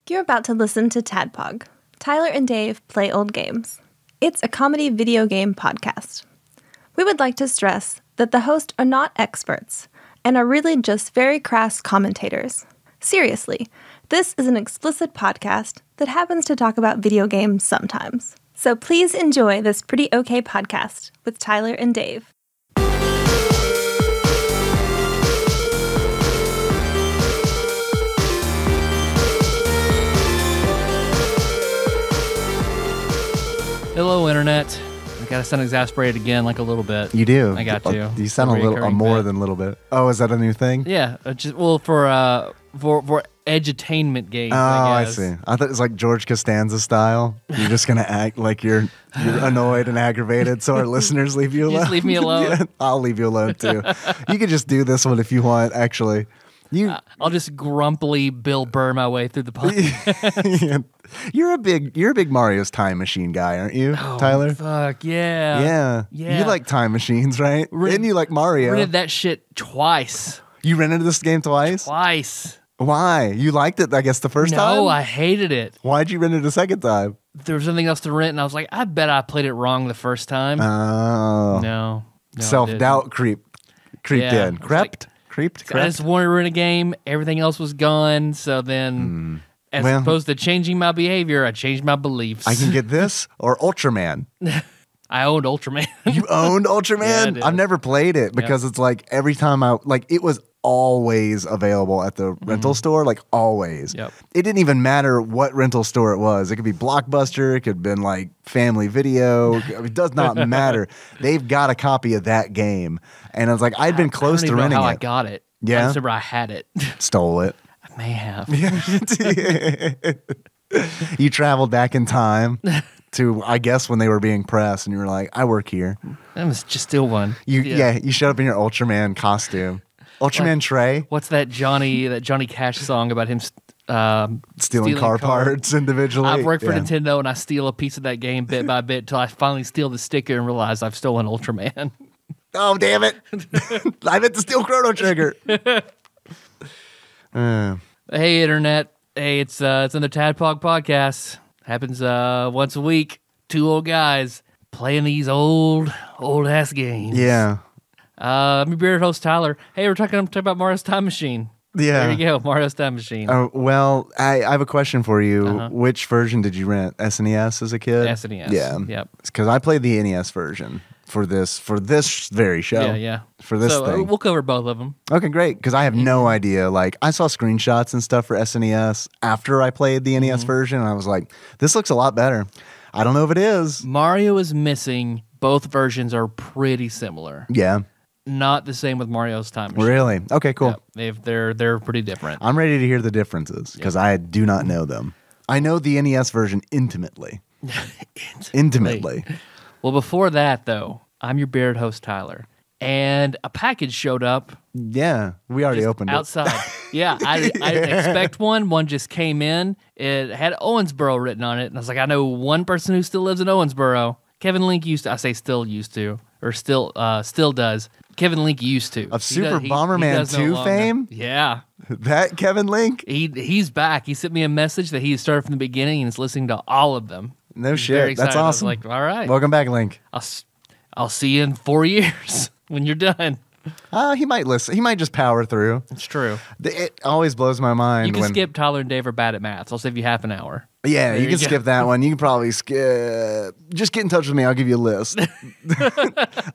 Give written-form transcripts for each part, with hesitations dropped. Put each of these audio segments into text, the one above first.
You're about to listen to Tadpog. Tyler and Dave play old games. It's a comedy video game podcast. We would like to stress that the hosts are not experts and are really just very crass commentators. Seriously, this is an explicit podcast that happens to talk about video games sometimes. So please enjoy this pretty okay podcast with Tyler and Dave. Hello, Internet. I gotta sound exasperated again, like a little bit. You do. I got to. You sound a little more than a little bit. Oh, is that a new thing? Yeah, for edutainment games. Oh, I guess. see. I thought it was like George Costanza style. You're just gonna act like you're annoyed and aggravated, so our listeners leave you alone. Just leave me alone. Yeah, I'll leave you alone too. You could just do this one if you want. Actually, I'll just grumpily Bill Burr my way through the podcast. Yeah. You're a big Mario's Time Machine guy, aren't you, Tyler? Fuck yeah. Yeah. You like time machines, right? And you like Mario. Rented that shit twice. You rented this game twice? Twice. Why? You liked it, I guess, the first time? No, I hated it. Why'd you rent it a second time? There was nothing else to rent, and I was like, I bet I played it wrong the first time. Oh. No. Self-doubt creeped Yeah, in. I just wanted to rent a game. Everything else was gone. So then, as opposed to changing my behavior, I changed my beliefs. I can get this or Ultraman. I owned Ultraman. You owned Ultraman? Yeah, I did. I've never played it because it's like every time it was always available at the rental store, like always. Yep. It didn't even matter what rental store it was. It could be Blockbuster. It could have been like Family Video. It does not matter. They've got a copy of that game. And I was like, I'd been close to renting how it. I got it. Yeah? I just remember I had it. Stole it. I may have. You traveled back in time to, I guess, when they were being pressed, and you were like, I work here. That was just still one. You showed up in your Ultraman costume. Ultraman Trey. What's that Johnny Cash song about him Stealing car parts individually. I've worked for Nintendo, and I steal a piece of that game bit by bit until I finally steal the sticker and realize I've stolen Ultraman. Oh, damn it. I meant to steal Chrono Trigger. Hey, Internet. Hey, it's another Tadpog podcast. Happens once a week. Two old guys playing these old ass games. Yeah. I'm your bearded host, Tyler. Hey, we're talking about Mario's Time Machine. Yeah. There you go, Mario's Time Machine. Well, I have a question for you. Which version did you rent? SNES as a kid? SNES. Yeah. Yep. Because I played the NES version for this very show. Yeah. For this thing. We'll cover both of them. Okay, great. Because I have no idea. Like, I saw screenshots and stuff for SNES after I played the NES version, and I was like, this looks a lot better. I don't know if it is. Mario is missing. Both versions are pretty similar. Yeah. Not the same with Mario's Time Machine. Really? Okay, cool. Yep. They're pretty different. I'm ready to hear the differences because I do not know them. I know the NES version intimately. Intimately. Well, before that, though, I'm your bearded host, Tyler. And a package showed up. Yeah, we already opened outside. it. Yeah, I didn't expect one. One just came in. It had Owensboro written on it. And I was like, I know one person who still lives in Owensboro. Kevin Link used to, I say still used to, or still does. Kevin Link used to. Of Super Bomberman 2 fame? Yeah. That Kevin Link? He's back. He sent me a message that he started from the beginning and is listening to all of them. No shit. That's awesome. I was like, all right. Welcome back, Link. I'll see you in 4 years when you're done. He might listen. He might just power through. It's true. It always blows my mind. You can skip Tyler and Dave are bad at math. I'll save you half an hour. Yeah, you can skip that one. You can probably skip. Just get in touch with me. I'll give you a list.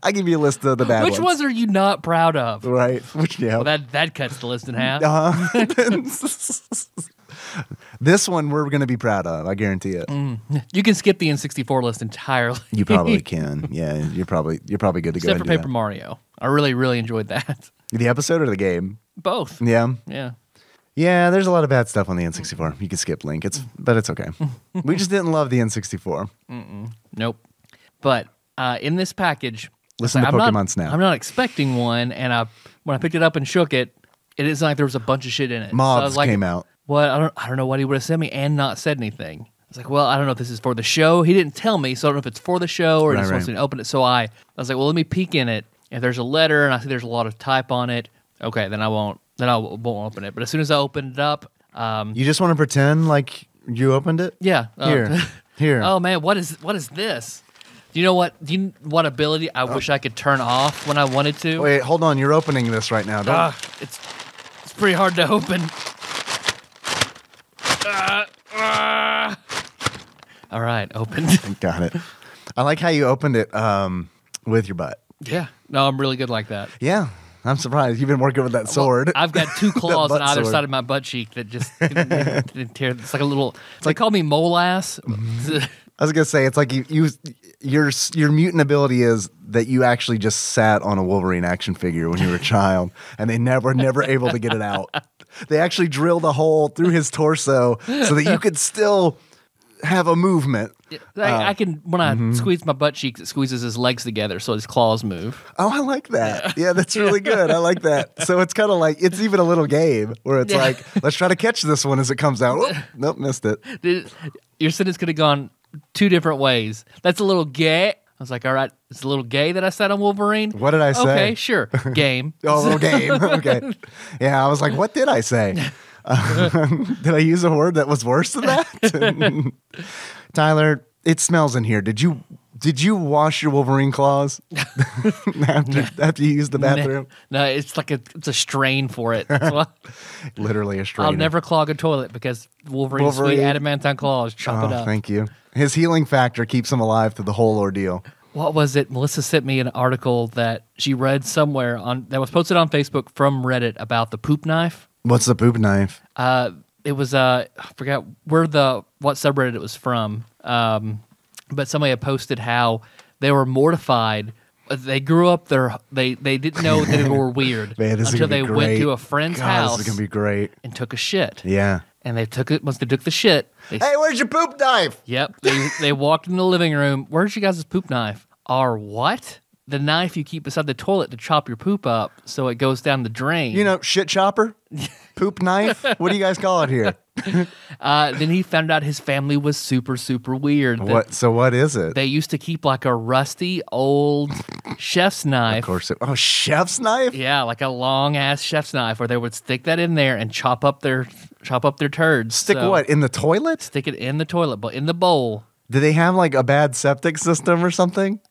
I'll give you a list of the bad ones. Which ones are you not proud of? Right. Well, that cuts the list in half. This one we're going to be proud of. I guarantee it. You can skip the N64 list entirely. You probably can. Yeah, you're probably good to go. Except for Paper Mario. I really, really enjoyed that. The episode or the game? Both. Yeah. Yeah. Yeah, there's a lot of bad stuff on the N64. You can skip Link. But it's okay. We just didn't love the N64. Nope. But in this package, listen to Pokemon Snap. I'm not expecting one, and when I picked it up and shook it, it isn't like there was a bunch of shit in it. Mobs so came out. Well, I don't know what he would have sent me and not said anything. I was like, well, I don't know if this is for the show. He didn't tell me, so I don't know if it's for the show or he just wants me to open it. So I was like, well, let me peek in it. If there's a letter and I see there's a lot of type on it, okay, then I won't open it. But as soon as I opened it up, You just want to pretend like you opened it? Yeah. Here. Oh man, what is this? Do you know what ability I wish I could turn off when I wanted to? Wait, hold on. You're opening this right now. Don't. It's pretty hard to open. All right, opened. Got it. I like how you opened it with your butt. Yeah. No, I'm really good like that. Yeah. I'm surprised. You've been working with that sword. I've got 2 claws on butt either sword. side of my butt cheek that just didn't tear. It's like a little. They call me mole ass. I was gonna say it's like your mutant ability is that you actually just sat on a Wolverine action figure when you were a child, and they never able to get it out. They actually drilled a hole through his torso so that you could still have a movement. I can when I squeeze my butt cheeks, it squeezes his legs together so his claws move. Oh, I like that. Yeah, that's really good. I like that. So it's kind of like it's even a little game where it's like, let's try to catch this one as it comes out. Oop, nope, missed it. Your sentence could have gone 2 different ways. That's a little gay. I was like, all right, it's a little gay that I said on Wolverine. What did I say? Okay, sure. Game. Oh, little game. Okay. Yeah, I was like, what did I say? Did I use a word that was worse than that? Tyler, it smells in here. Did you wash your Wolverine claws after you used the bathroom? No, it's like it's a strain for it. That's why Literally a strain. I'll never clog a toilet because Wolverine's sweet adamantine claws chop it up. Thank you. His healing factor keeps him alive through the whole ordeal. What was it? Melissa sent me an article that she read somewhere that was posted on Facebook from Reddit about the poop knife. What's the poop knife? It was I forgot what subreddit it was from. But somebody had posted how they were mortified. They grew up they didn't know that they were weird Man, this is until gonna they be went great. to a friend's God, house This is gonna be great. and took a shit. Yeah. And they took it once they took the shit. Hey, where's your poop knife? Yep. They walked in the living room. Where's you guys' poop knife? Our what? The knife you keep beside the toilet to chop your poop up so it goes down the drain. You know, shit chopper, poop knife. What do you guys call it here? Then he found out his family was super, super weird. What? So what is it? They used to keep like a rusty old chef's knife. Of course. Chef's knife. Yeah, like a long ass chef's knife where they would stick that in there and chop up their turds. Stick what in the toilet? Stick it in the toilet, but in the bowl. Do they have like a bad septic system or something?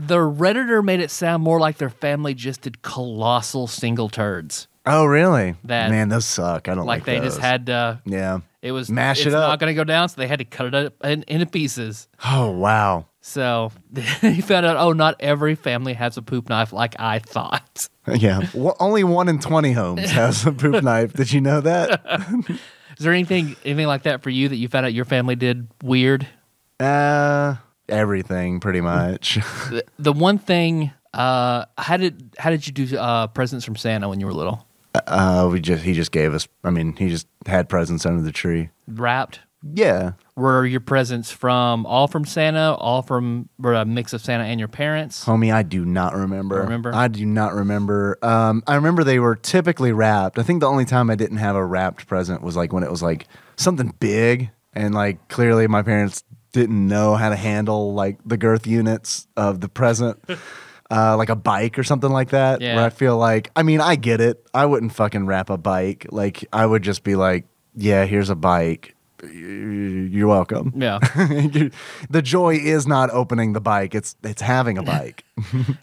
The Redditor made it sound more like their family just did colossal single turds. Oh, really? That- Man, those suck. I don't like Like they those. just had to. Yeah. It was Mash it it's up. not going to go down, so they had to cut it up into pieces. Oh, wow. So he found out, oh, not every family has a poop knife like I thought. Yeah. Only 1 in 20 homes has a poop knife. Did you know that? Is there anything like that for you that you found out your family did weird? Everything, pretty much. The one thing, how did you do presents from Santa when you were little? He just gave us. I mean, he just had presents under the tree. Wrapped? Yeah. Were your presents all from Santa, were a mix of Santa and your parents? Homie, I do not remember. Remember? I do not remember. I remember they were typically wrapped. I think the only time I didn't have a wrapped present was like when it was like something big, and like clearly my parents didn't know how to handle like the girth units of the present. Like a bike or something like that. Yeah. Where I feel like, I mean, I get it. I wouldn't fucking wrap a bike. Like, I would just be like, yeah, here's a bike. You're welcome. Yeah. The joy is not opening the bike. It's having a bike.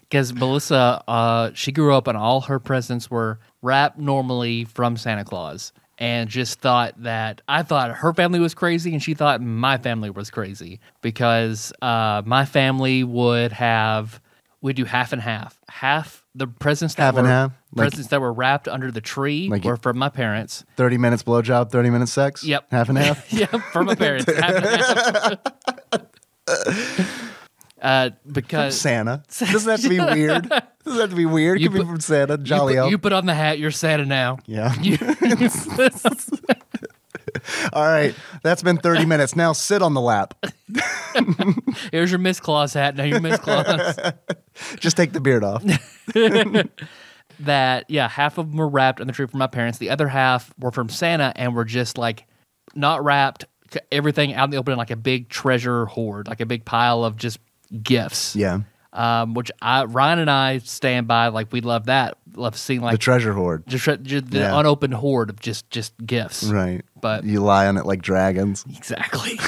Because Melissa, she grew up and all her presents were wrapped normally from Santa Claus. And just thought that I thought her family was crazy, and she thought my family was crazy because my family we'd do half and half. Half the presents that were wrapped under the tree were from my parents. 30 minutes blowjob, 30 minutes sex. Yep, half and half. Yep, from my parents. Half and half. Because Santa doesn't have to be weird. Doesn't have to be weird. Could be from Santa. Jolly you put on the hat. You're Santa now. Yeah. All right. That's been 30 minutes. Now sit on the lap. Here's your Miss Claus hat. Now you're Miss Claus. Just take the beard off. Half of them were wrapped on the tree from my parents. The other half were from Santa and were just like not wrapped. Everything out in the open, like a big treasure hoard, like a big pile of just gifts. Yeah. Which Ryan and I stand by. Like we love that. love seeing The like treasure hoard. the Yeah. unopened hoard of just gifts. Right. But You lie on it like dragons. exactly.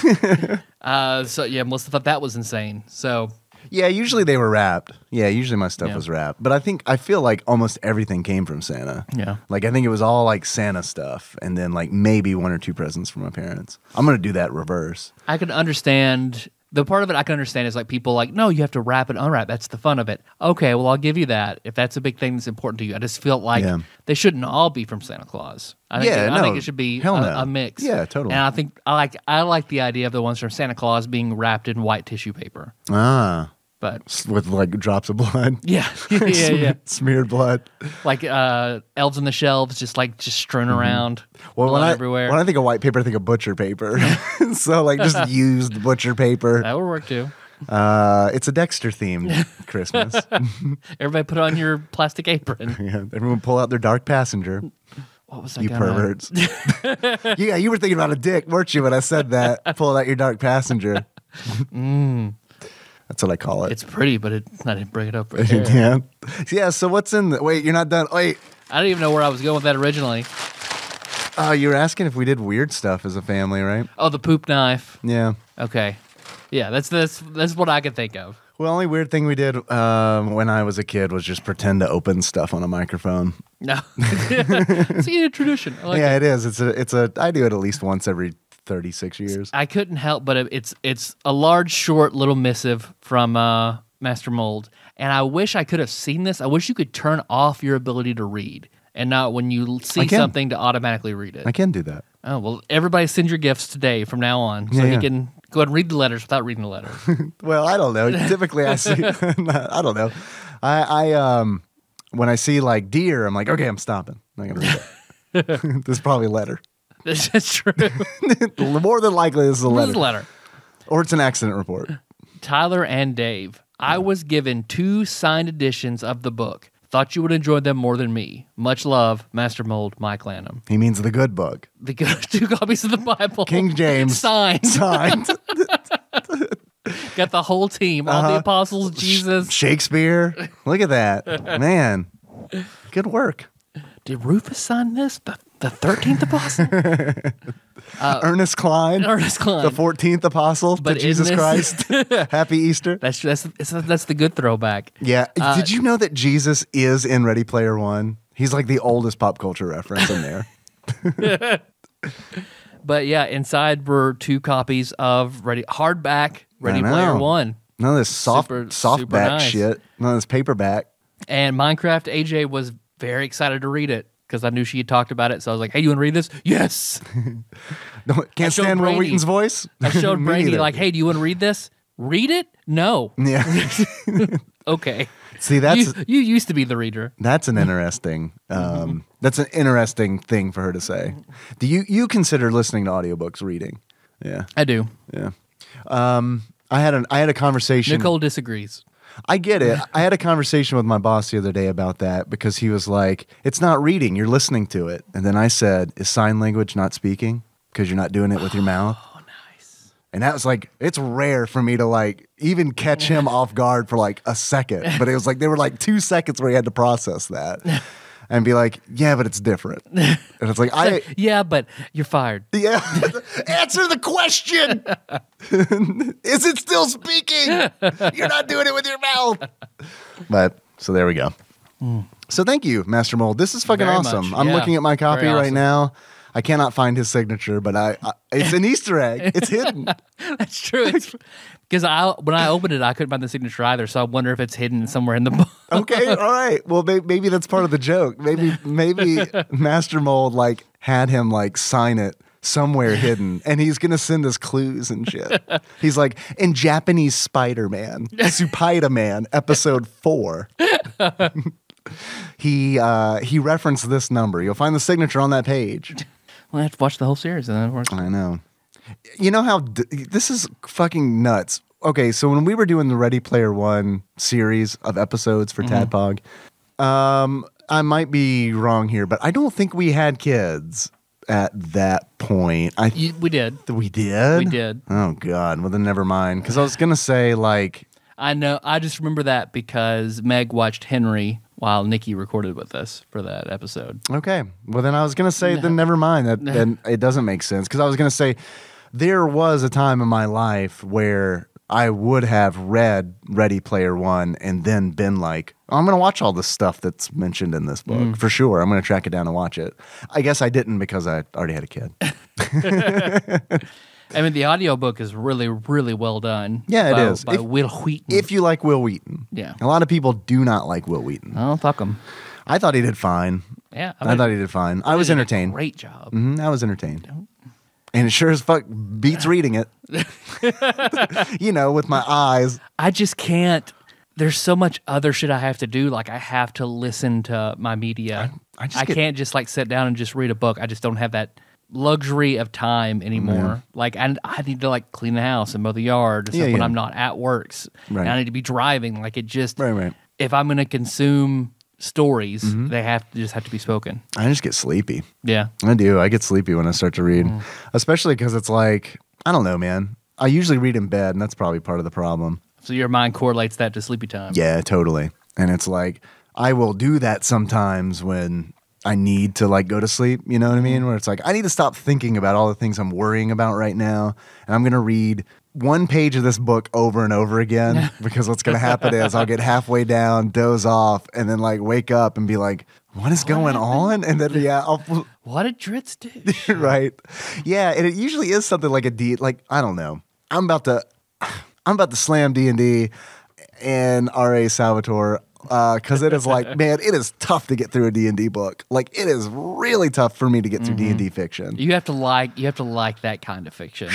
So yeah, Melissa thought that was insane. So Yeah, usually they were wrapped. Yeah, usually my stuff Yeah. was wrapped. But I feel like almost everything came from Santa. yeah. Like I think it was all like Santa stuff and then like maybe 1 or 2 presents from my parents. I'm going to do that reverse. I can understand the part of it I can understand is like people like, no, you have to wrap and unwrap. That's the fun of it. Okay, well, I'll give you that if that's a big thing that's important to you. I just feel like Yeah. they shouldn't all be from Santa Claus. I think, Yeah, I think no, it should be hell no. a mix. Yeah, totally. And I think I like the idea of the ones from Santa Claus being wrapped in white tissue paper. Ah, But with like drops of blood. yeah, yeah. Smeared blood. Like elves on the shelves, just strewn around, Well, blood when everywhere. I think of white paper, I think of butcher paper. So like just used butcher paper. That would work too. It's a Dexter themed Christmas. Everybody put on your plastic apron. Yeah, everyone pull out their dark passenger. What was I You gonna- perverts. Yeah, you were thinking about a dick, weren't you, when I said that? Pull out your dark passenger. That's what I call it. It's pretty, but I didn't bring it up right there. Yeah. Yeah, so what's in the... Wait, you're not done. Wait. I don't even know where I was going with that originally. Oh, you were asking if we did weird stuff as a family, right? Oh, the poop knife. Yeah. Okay. Yeah, that's what I could think of. Well, only weird thing we did when I was a kid was just pretend to open stuff on a microphone. No. It's a tradition. I like Yeah, it. it is. I do it at least once every 36 years. I couldn't help but it's a large, short little missive from Master Mold, and I wish I could have seen this. I wish you could turn off your ability to read, and not when you see can. something to automatically read it. I can do that. Oh well, everybody send your gifts today from now on, so Yeah, he yeah. can go ahead and read the letters without reading the letter. Well, I don't know. Typically, I see. I don't know. I when I see like deer, I'm like, okay, I'm stopping. I'm not gonna read it. This is probably a letter. That's true. More than likely, this is a This letter, is a letter. or it's an accident report. Tyler and Dave, I was given 2 signed editions of the book. Thought you would enjoy them more than me. Much love, Master Mold, Mike Lanham. He means the good book, The 2 copies of the Bible. King James Signed. signed. Got the whole team. All the apostles, Jesus. Shakespeare. Look at that, man. Good work. Did Rufus sign this? The 13th apostle? Ernest Klein, Ernest Klein. the 14th apostle to But in Jesus this- Christ. Happy Easter. That's the good throwback. Yeah. Did you know that Jesus is in Ready Player One? He's like the oldest pop culture reference in there. But yeah, inside were 2 copies of hardback Ready I Player know. One. None of this Super softback nice. shit. None of this paperback. And Minecraft AJ was very excited to read it because I knew she had talked about it. So I was like, hey, you want to read this? Yes. No, can't showed stand Will Brady. Wheaton's voice. I showed Me Brady, neither. like, hey, do you want to read this? Read it? No. Yeah. Okay. See, that's You used to be the reader. an interesting that's an interesting thing for her to say. Do you consider listening to audiobooks reading? Yeah. I do. Yeah. I had a conversation. Nicole disagrees. I get it. I had a conversation with my boss the other day about that because he was like, "It's not reading, you're listening to it." And then I said, "Is sign language not speaking because you're not doing it with your mouth?" Oh, nice. And that was like, it's rare for me to like even catch him off guard for like a second. But it was like there were like 2 seconds where he had to process that and be like, "Yeah, but it's different." And it's like Yeah, but you're fired. yeah. Answer the question. Is it still speaking? You're not doing it with your mouth. But so there we go. So thank you, Master Mold. This is fucking Very awesome. much. I'm Yeah. looking at my copy Very right awesome. now. I cannot find his signature, but it's an Easter egg. It's hidden. That's true. Because when I opened it, I couldn't find the signature either. So I wonder if it's hidden somewhere in the book. Okay, all right. Well, maybe that's part of the joke. Maybe Master Mold like had him like sign it somewhere hidden, and he's gonna send us clues and shit. He's like, in Japanese Spider-Man, Supaida Man, episode 4. He referenced this number. You'll find the signature on that page. Well, I have to watch the whole series. And then it works. I know. You know how this is fucking nuts. Okay, so when we were doing the Ready Player One series of episodes for Tadpog, I might be wrong here, but I don't think we had kids at that point. We did. We did? We did. Oh, God. Well, then never mind. Because I was going to say, like, I know. I just remember that because Meg watched Henry while Nikki recorded with us for that episode. Okay. Well, then I was going to say, then never mind. Then it doesn't make sense. Because I was going to say, there was a time in my life where I would have read Ready Player One and then been like, I'm going to watch all this stuff that's mentioned in this book for sure. I'm going to track it down and watch it. I guess I didn't because I already had a kid. I mean, the audiobook is really, really well done. Yeah, it is. By Will Wheaton. If you like Will Wheaton. Yeah. A lot of people do not like Will Wheaton. Oh, fuck him. I thought he did fine. Yeah. I thought he did fine. I was entertained. Great job. I was entertained. And it sure as fuck beats reading it. With my eyes. I just can't. There's so much other shit I have to do. Like, I have to listen to my media. I can't just like sit down and just read a book. I just don't have that luxury of time anymore. Like, I need to like clean the house and mow the yard or stuff when I'm not at work. Right. And I need to be driving. Like, it just, Right. if I'm going to consume stories, they have to be spoken. I just get sleepy. Yeah. I do. I get sleepy when I start to read, especially because it's like, I don't know, man. I usually read in bed, and that's probably part of the problem. So your mind correlates that to sleepy time. Yeah, totally. And it's like, I will do that sometimes when I need to like go to sleep, you know what I mean? Where it's like, I need to stop thinking about all the things I'm worrying about right now. And I'm going to read one page of this book over and over again because what's going to happen is I'll get halfway down, doze off, and then like wake up and be like, what is going on? And then, What did Dritz do? right. Yeah. And it usually is something like like, I don't know. I'm about to slam D&D and R.A. Salvatore because it is like, man, it is tough to get through a D&D book. Like, it is really tough for me to get through D&D fiction. You have to like that kind of fiction.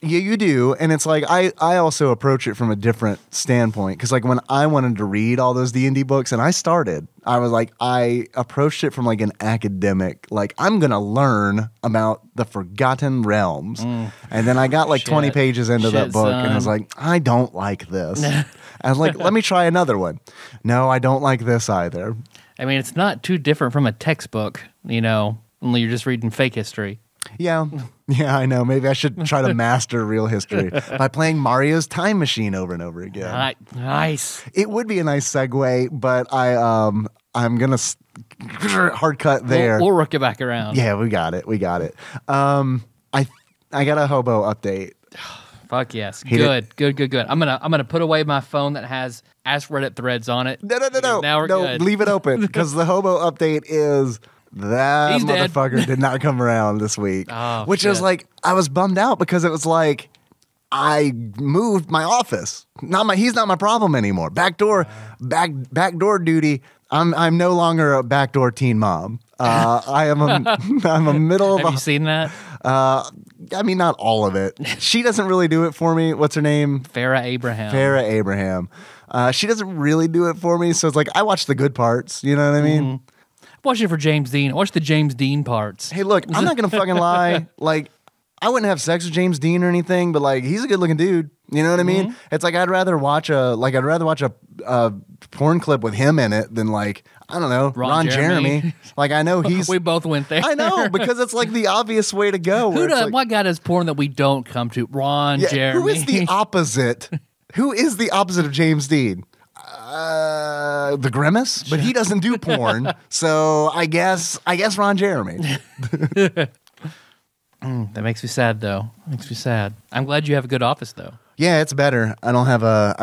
Yeah, you do. And it's like, I also approach it from a different standpoint. Because like when I wanted to read all those D&D books and I was like, I approached it from like an academic, like I'm going to learn about the Forgotten Realms. And then I got like 20 pages into that book and I was like, I don't like this. I was like, let me try another one. No, I don't like this either. I mean, it's not too different from a textbook, only you're just reading fake history. Yeah, I know. Maybe I should try to master real history by playing Mario's Time Machine over and over again. Nice. It would be a nice segue, but I'm gonna hard cut there. We'll work it back around. Yeah, we got it. I got a hobo update. Fuck yes. Good. I'm gonna put away my phone that has Ask Reddit threads on it. No. Now we're good. Leave it open because the hobo update is that He's motherfucker dead. did not come around this week. Oh, which shit. is like, I was bummed out because it was like, I moved my office. He's not my problem anymore. Backdoor duty. I'm no longer a backdoor teen mom. I'm a middle of Have you seen that? I mean, not all of it. She doesn't really do it for me. What's her name? Farrah Abraham. Farrah Abraham. She doesn't really do it for me. So it's like, I watch the good parts. You know what I mean? Watch it for James Dean. Watch the James Dean parts. Hey, look, I'm not going to fucking lie. Like, I wouldn't have sex with James Dean or anything, but like, he's a good looking dude. You know what I mean? It's like, I'd rather watch a porn clip with him in it than like, I don't know, Ron Jeremy. Like, I know he's. We both went there. I know, because it's like the obvious way to go. What guy does porn that we don't come to? Ron Jeremy. Who is the opposite? Who is the opposite of James Dean? The Grimace, but he doesn't do porn, so I guess Ron Jeremy. That makes me sad, though. Makes me sad. I'm glad you have a good office, though. Yeah, it's better. I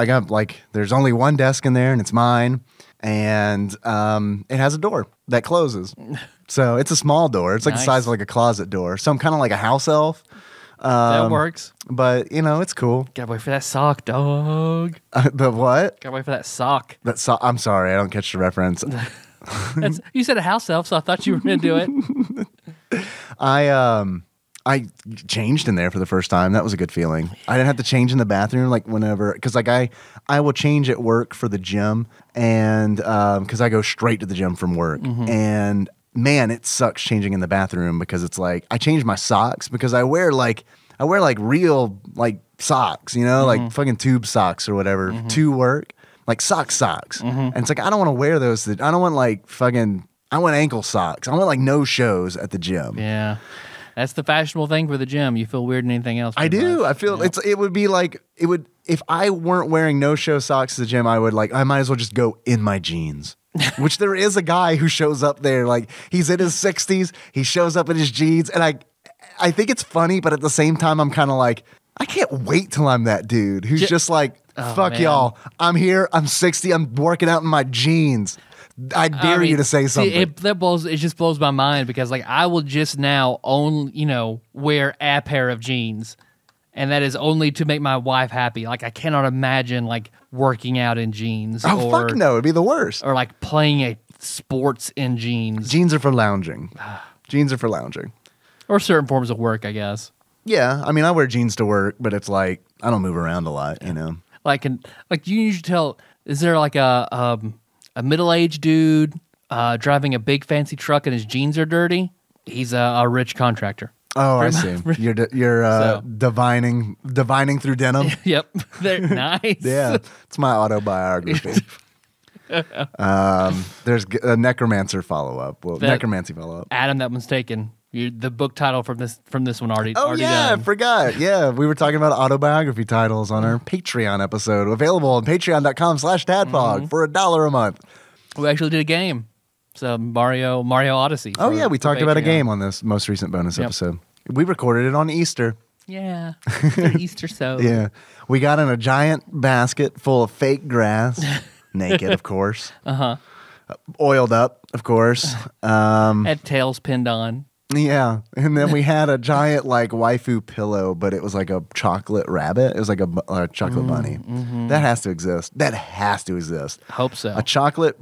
got like, there's only one desk in there, and it's mine, and it has a door that closes, so it's a small door. It's like the size of like a closet door. So I'm kind of like a house elf. That works. But it's cool. Gotta wait for that sock, dog. The what? Gotta wait for that sock. I'm sorry, I don't catch the reference. You said a house elf, so I thought you were gonna do it. I changed in there for the first time. That was a good feeling. I didn't have to change in the bathroom like whenever, because like I will change at work for the gym, and because I go straight to the gym from work, and man, it sucks changing in the bathroom because it's like I change my socks because I wear like real like socks, like fucking tube socks or whatever to work, like socks, and it's like I don't want to wear those. I don't want like fucking. I want ankle socks. I want like no shows at the gym. Yeah. That's the fashionable thing for the gym. You feel weird in anything else. I do. I feel it would be like if I weren't wearing no show socks to the gym, I might as well just go in my jeans. which there is a guy who shows up there. Like, he's in his 60s. He shows up in his jeans. And I think it's funny, but at the same time, I'm kind of like, I can't wait till I'm that dude who's just like, fuck man. y'all. I'm here. I'm 60. I'm working out in my jeans. I dare you to say something. It just blows my mind because like I will just now wear a pair of jeans, and that is only to make my wife happy. Like I cannot imagine like working out in jeans. Oh, fuck no. It'd be the worst. Or like playing a sports in jeans. Jeans are for lounging. Jeans are for lounging. Or certain forms of work, I guess. Yeah. I mean, I wear jeans to work, but it's like, I don't move around a lot, you know? Like you usually tell, is there like a middle-aged dude driving a big fancy truck and his jeans are dirty? He's a rich contractor. Oh, I see. You're divining through denim. Yep. They're nice. Yeah. It's my autobiography. There's a necromancer follow-up. Well, necromancy follow-up. Adam, that one's taken. The book title from this one already. Oh already yeah, done. I forgot. Yeah, we were talking about autobiography titles on our Patreon episode, available on patreon.com/tadpog for $1 a month. We actually did a game. So Mario Odyssey. Oh yeah, we talked about a Patreon. game on this most recent bonus episode. We recorded it on Easter. Yeah, for Easter so. Yeah, we got in a giant basket full of fake grass, naked, of course. Oiled up, of course. Had tails pinned on. Yeah, and then we had a giant like waifu pillow, but it was like a chocolate rabbit. It was like a chocolate bunny. That has to exist. That has to exist. Hope so. A chocolate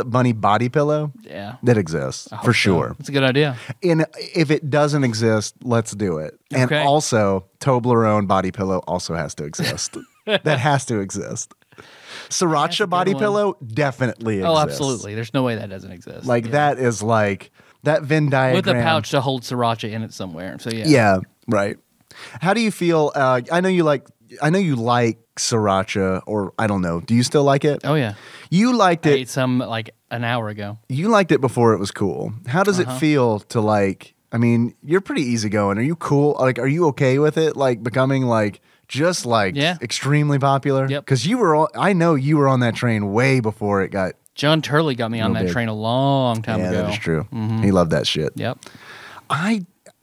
bunny body pillow. Yeah, That exists for sure. It's a good idea. And if it doesn't exist, let's do it. And Okay. also, Toblerone body pillow also has to exist. That has to exist. Sriracha good body one. pillow definitely exists. Oh, absolutely. There's no way that doesn't exist. Like Yeah. that is like that Venn diagram. With a pouch to hold sriracha in it somewhere. So yeah. Yeah, right. How do you feel? I know you like sriracha, or I don't know. Do you still like it? Oh yeah. You liked I it. ate some like an hour ago. You liked it before it was cool. How does it feel to like? I mean, you're pretty easygoing. Are you cool? Like, are you okay with it? Like becoming like just like extremely popular? Yep. Because I know you were on that train way before it got. John Turley got me on that big. train a long time ago. That is true. He loved that shit. Yep.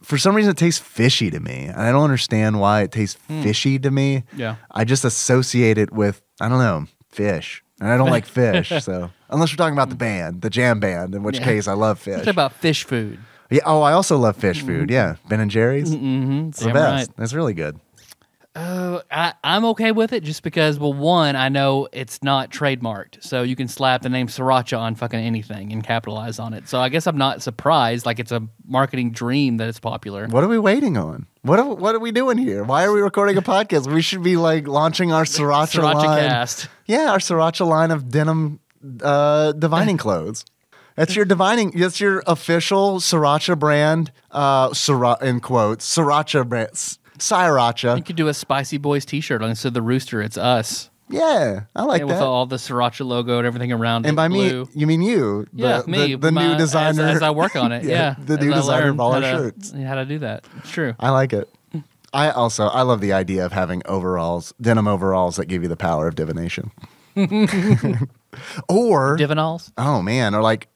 For some reason, it tastes fishy to me. And I don't understand why it tastes fishy to me. Yeah. I just associate it with, I don't know, fish. And I don't like fish. So, unless we're talking about the band, the jam band, in which case I love fish. It's about fish food. Yeah. Oh, I also love fish food. Yeah. Ben and Jerry's. It's the Damn best. right. That's really good. I'm okay with it just because, well, one, I know it's not trademarked, so you can slap the name Sriracha on fucking anything and capitalize on it. So I guess I'm not surprised. Like it's a marketing dream that it's popular. What are we waiting on? What are we doing here? Why are we recording a podcast? We should be like launching our Sriracha line. Cast. Yeah, our Sriracha line of denim divining clothes. That's your divining. That's your official Sriracha brand. In quotes, Sriracha brand. You Sriracha. could do a Spicy Boys T-shirt on instead of the rooster. It's us. Yeah, I like With that. all the Sriracha logo and everything around it. And by blue. me, you mean you? Yeah, me. The new designer. As I work on it. Yeah. the as new I designer learn of all our how to- shirts. How to do that. It's true. I like it. I love the idea of having denim overalls that give you the power of divination. Or Divinals? oh man, or like,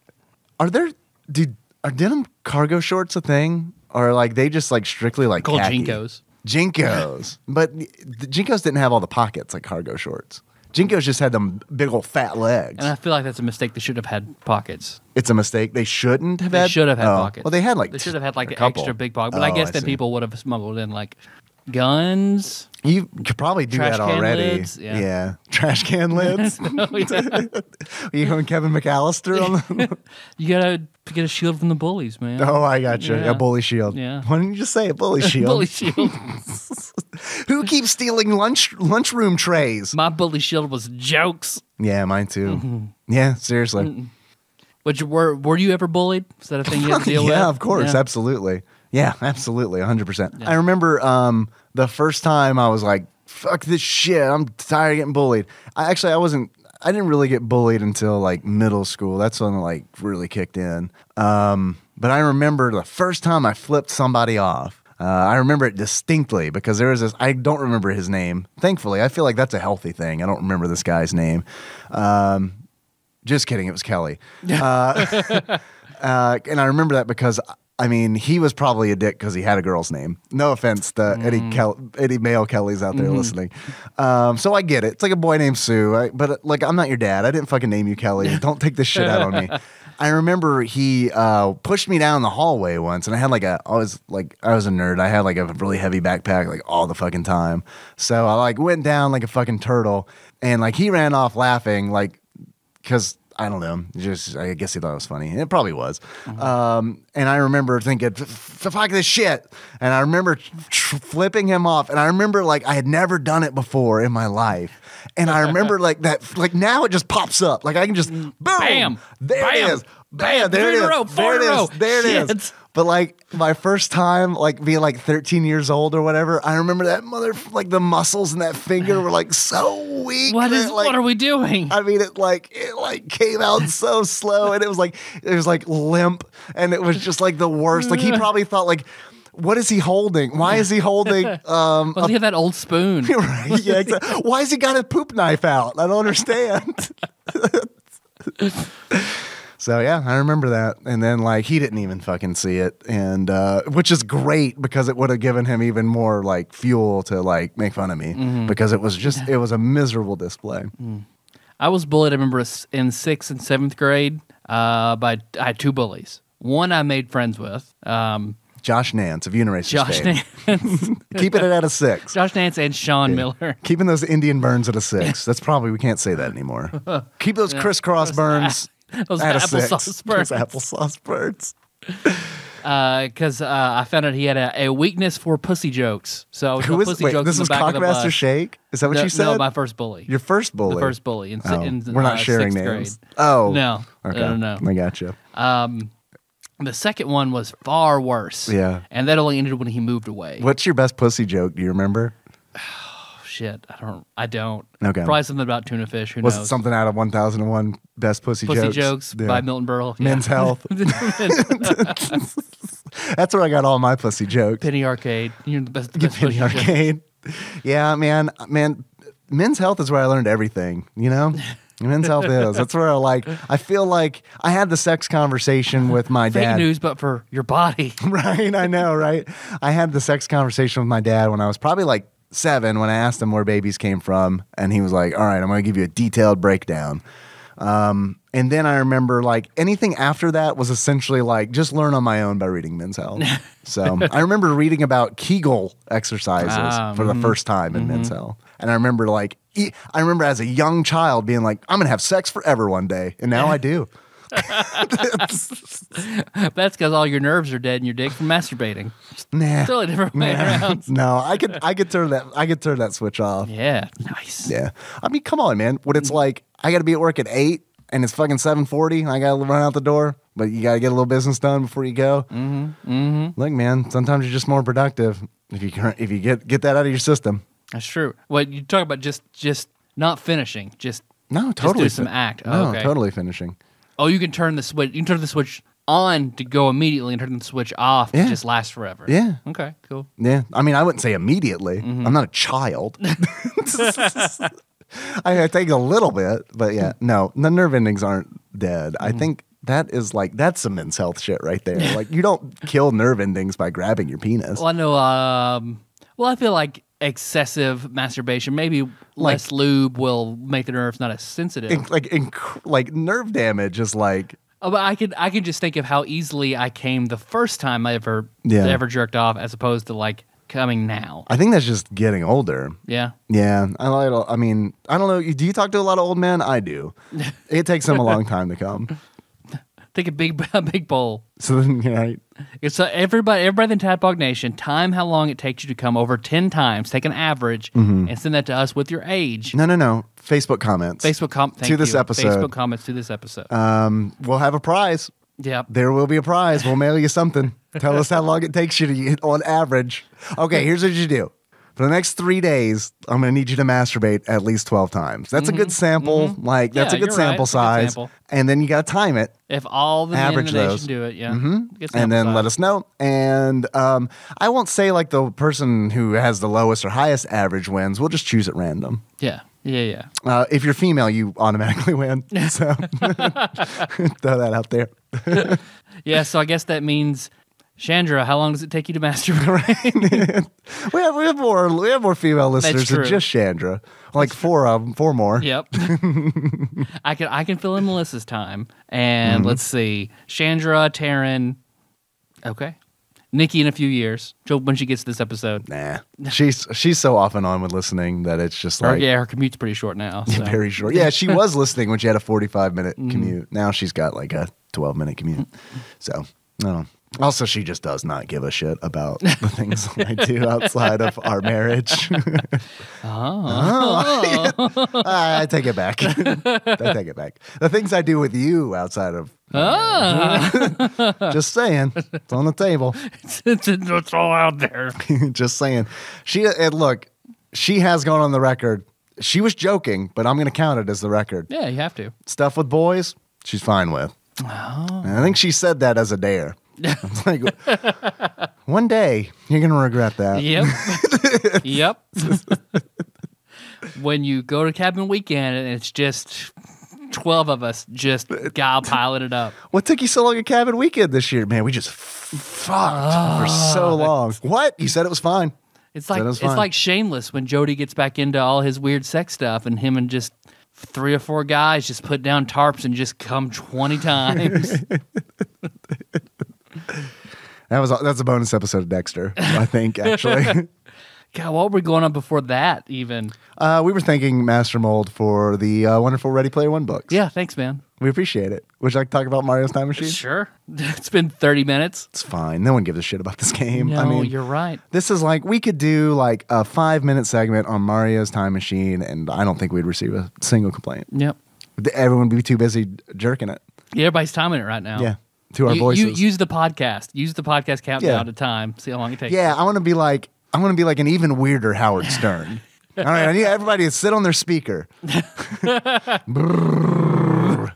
are denim cargo shorts a thing, or like they just like strictly like Called khaki? Jinkos. Jinkos, but the Jinkos didn't have all the pockets like cargo shorts. Jinkos just had them big old fat legs. And I feel like that's a mistake. They should have had pockets. It's a mistake. They shouldn't have They had. should have had pockets. Well, they had like They should have had like a an couple. extra big pocket. But Oh, I guess I then see. people would have smuggled in like guns. You could probably do Trash that can already. lids, yeah. Trash can lids. Oh, yeah. You going Kevin McAllister on the? You gotta get a shield from the bullies, man. Oh, I got you. Yeah. A bully shield. Yeah. Why didn't you just say a bully shield? Bully shield. Who keeps stealing lunchroom trays? My bully shield was jokes. Yeah, mine too. Mm-hmm. Yeah, seriously. Were you ever bullied? Is that a thing you had to deal with? Yeah, of course, Yeah. absolutely. Yeah, absolutely, 100%. I remember the first time I was like, "Fuck this shit! I'm tired of getting bullied." I didn't really get bullied until like middle school. That's when it like really kicked in. But I remember the first time I flipped somebody off. I remember it distinctly because there was this. I don't remember his name. Thankfully, I feel like that's a healthy thing. I don't remember this guy's name. Just kidding. It was Kelly. And I remember that because, I mean, he was probably a dick because he had a girl's name. No offense to any male Kellys out there listening. So I get it. It's like a boy named Sue. But like, I'm not your dad. I didn't fucking name you Kelly. Don't take this shit out on me. I remember he pushed me down the hallway once, and I had I was a nerd. I had like a really heavy backpack like all the fucking time. So I like went down like a fucking turtle, and like he ran off laughing like because I don't know, just I guess he thought it was funny. It probably was. And I remember thinking, fuck this shit. And I remember flipping him off. And I remember like I had never done it before in my life. And I remember like that, like now it just pops up. Like I can just boom, Bam, there bam, it is, bam, there it is, there it is, there it is. But like my first time, like being like 13 years old or whatever, I remember that like the muscles in that finger were like so weak. What are we doing? I mean, it came out so slow, and it was like limp, and it was just like the worst. Like he probably thought like, what is he holding? Why is he holding? Well, he had that old spoon. Right? Yeah. Exactly. Why has he got a poop knife out? I don't understand. So yeah, I remember that, and then like he didn't even fucking see it, and which is great because it would have given him even more like fuel to like make fun of me because it was a miserable display. I was bullied. I remember in 6th and 7th grade. I had 2 bullies. One I made friends with. Josh Nance of Uniracers Josh fame. Nance. Keeping it at a 6. Josh Nance and Sean Miller. Keeping those Indian burns at a 6. That's probably, we can't say that anymore. Keep those crisscross burns. Those at a applesauce 6. burns. Those applesauce burns. Because I found out he had a weakness for pussy jokes. So Who was pussy wait? jokes This in was the back of the Cockmaster bus. Shake. Is that what you said? No, my first bully. Your first bully. The first bully. We're not sharing 6th names. grade. Oh, No. Okay. No. I gotcha. The second one was far worse. Yeah. And that only ended when he moved away. What's your best pussy joke? Do you remember? Oh, shit. I don't. Okay. Probably something about tuna fish. Who Was knows? it something out of 1001 best pussy jokes? Pussy Jokes Yeah. by Milton Berle. Yeah. Men's Health. That's where I got all my pussy jokes. Penny Arcade. You're the best pussy Penny joke. Arcade. Yeah, man. Men's Health is where I learned everything, you know? Men's Health is. That's where I feel like I had the sex conversation with my Fake dad. news, but for your body. Right, I know, right? I had the sex conversation with my dad when I was probably like 7 when I asked him where babies came from. And he was like, all right, I'm going to give you a detailed breakdown. And then I remember like anything after that was essentially like just learn on my own by reading Men's Health. So I remember reading about Kegel exercises for the first time in Men's Health. And I remember I remember as a young child being like, I'm going to have sex forever one day. And now I do. That's because all your nerves are dead in your dick from masturbating. Nah. Totally different way around. No, I could turn that switch off. Yeah. Nice. Yeah. I mean, come on, man. When it's like I got to be at work at 8 and it's fucking 7:40 and I got to run out the door, but you got to get a little business done before you go. Look, man, sometimes you're just more productive if you get that out of your system. That's true. What you talk about just not finishing, No, totally. just do some act. No, Okay. totally finishing. Oh, you can turn the switch. You can turn the switch on to go immediately, and turn the switch off to Yeah. just last forever. Yeah. Okay. Cool. Yeah. I mean, I wouldn't say immediately. I'm not a child. I take a little bit, but yeah. No, the nerve endings aren't dead. I think that's some Men's Health shit right there. Like you don't kill nerve endings by grabbing your penis. Well, I know. I feel like excessive masturbation, maybe less lube, will make the nerves not as sensitive. Like nerve damage is like Oh, but I can just think of how easily I came the first time I ever jerked off, as opposed to like coming now. I think that's just getting older. Yeah. Yeah, I mean, I don't know. Do you talk to a lot of old men? I do. It takes them a long time to come. Take a big bowl. So then, right? It's everybody in Tadpog Nation. Time how long it takes you to come over 10 times. Take an average and send that to us with your age. No. Facebook comments. Thank to this you. episode. Facebook comments to this episode. We'll have a prize. Yep. There will be a prize. We'll mail you something. Tell us how long it takes you to get on average. Okay, here's what you do. For the next 3 days, I'm going to need you to masturbate at least 12 times. That's a good sample. Like, that's Yeah, a good you're sample right. It's a good size. sample. And then you got to time it. If all the men in Average the nation those. do it, yeah. Good And then sample let size. us know. And I won't say like the person who has the lowest or highest average wins. We'll just choose at random. Yeah. If you're female, you automatically win. So throw that out there. Yeah, so I guess that means, Chandra, how long does it take you to masturbate? We have more female listeners than true. just Chandra. Like four more. Yep. I can fill in Melissa's time. And let's see. Chandra, Taryn. Okay. Nikki in a few years. When she gets this episode. Nah, she's so off and on with listening that it's just like Her commute's pretty short now. So. very short. Yeah, she was listening when she had a 45-minute commute. Now she's got like a 12-minute commute. So no. Also, she just does not give a shit about the things I do outside of our marriage. I take it back. I take it back. The things I do with you outside of just saying. It's on the table. It's all out there. Just saying. Look, she has gone on the record. She was joking, but I'm going to count it as the record. Yeah, you have to. Stuff with boys, she's fine with. Oh. And I think she said that as a dare. It's like, one day you're going to regret that. Yep. Yep. When you go to cabin weekend and it's just 12 of us just piling it up. What took you so long at cabin weekend this year? Man, we just fucked for so long. What? You said it was fine. It's Said like it was it's fine. like Shameless when Jody gets back into all his weird sex stuff and him and just 3 or 4 guys just put down tarps and just come 20 times. That's a bonus episode of Dexter, I think, actually. God, what were we going on before that even? We were thanking Master Mold for the wonderful Ready Player One books. Yeah, thanks, man. We appreciate it. Would you like to talk about Mario's Time Machine? Sure. It's been 30 minutes. It's fine. No one gives a shit about this game. No, I mean, you're right. this is like, we could do like a 5-minute segment on Mario's Time Machine, and I don't think we'd receive a single complaint. Yep. Everyone would be too busy jerking it. Yeah, everybody's timing it right now. Yeah. To our You voices. use the podcast. Use the podcast countdown Yeah. at a time. See how long it takes. Yeah, I want to be like an even weirder Howard Stern. All right, I need everybody to sit on their speaker. Brrr.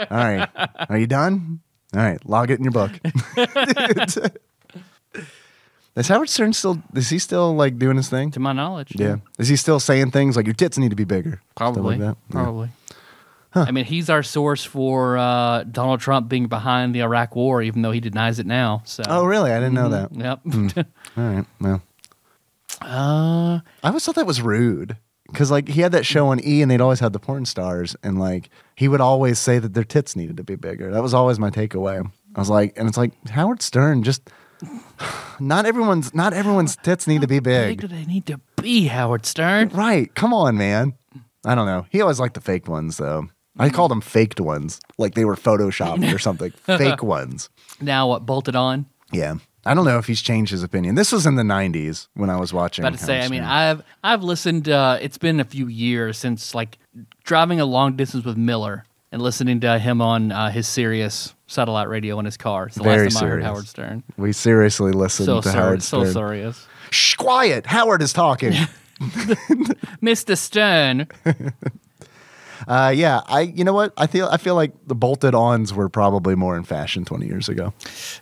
All right, are you done? All right, log it in your book. Is Howard Stern is he still like doing his thing? To my knowledge. Yeah. Is he still saying things like your tits need to be bigger? Probably. Stuff like that? Yeah. Probably. I mean, he's our source for Donald Trump being behind the Iraq War, even though he denies it now. So. Oh, really? I didn't know that. Yep. All right, well. I always thought that was rude. Because, like, he had that show on E! And they'd always have the porn stars. And, like, he would always say that their tits needed to be bigger. That was always my takeaway. I was like, and it's like, Howard Stern just... Not everyone's tits need to be How big. big do they need to be, Howard Stern? Right. Come on, man. I don't know. He always liked the fake ones, though. I called them faked ones. Like they were photoshopped or something. Fake ones. Now what, bolted on? Yeah. I don't know if he's changed his opinion. This was in the 90s when I was watching. About to say, Howard I mean, Stern. I've listened. It's been a few years since like driving a long distance with Miller and listening to him on his Sirius satellite radio in his car. It's the Very last time I heard serious. Howard Stern. We seriously listened So to sorry, Howard so Stern. serious, Shh, quiet. Howard is talking. Mr. Stern. Yeah, you know what? I feel like the bolted ons were probably more in fashion 20 years ago.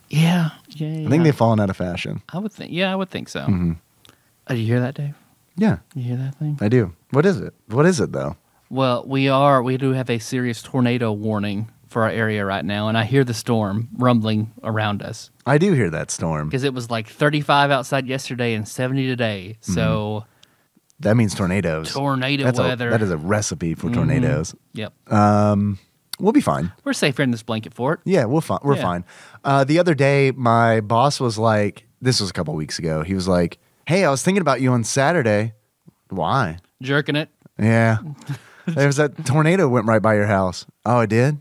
Yeah. I think they've fallen out of fashion. I would think. Yeah, I would think so. Mm-hmm. Do you hear that, Dave? Yeah, You hear that thing? I do. What is it? What is it though? Well, we do have a serious tornado warning for our area right now, and I hear the storm rumbling around us I do hear that storm. because it was like 35 outside yesterday and 70 today. So That means tornadoes. tornado That's weather. that is a recipe for tornadoes. Yep. We'll be fine. We're safe here in this blanket fort. Yeah, we're Yeah. fine. The other day, my boss was like, this was a couple weeks ago. He was like, "Hey, I was thinking about you on Saturday." Why? Jerking it. Yeah. There's that tornado went right by your house. Oh, it did?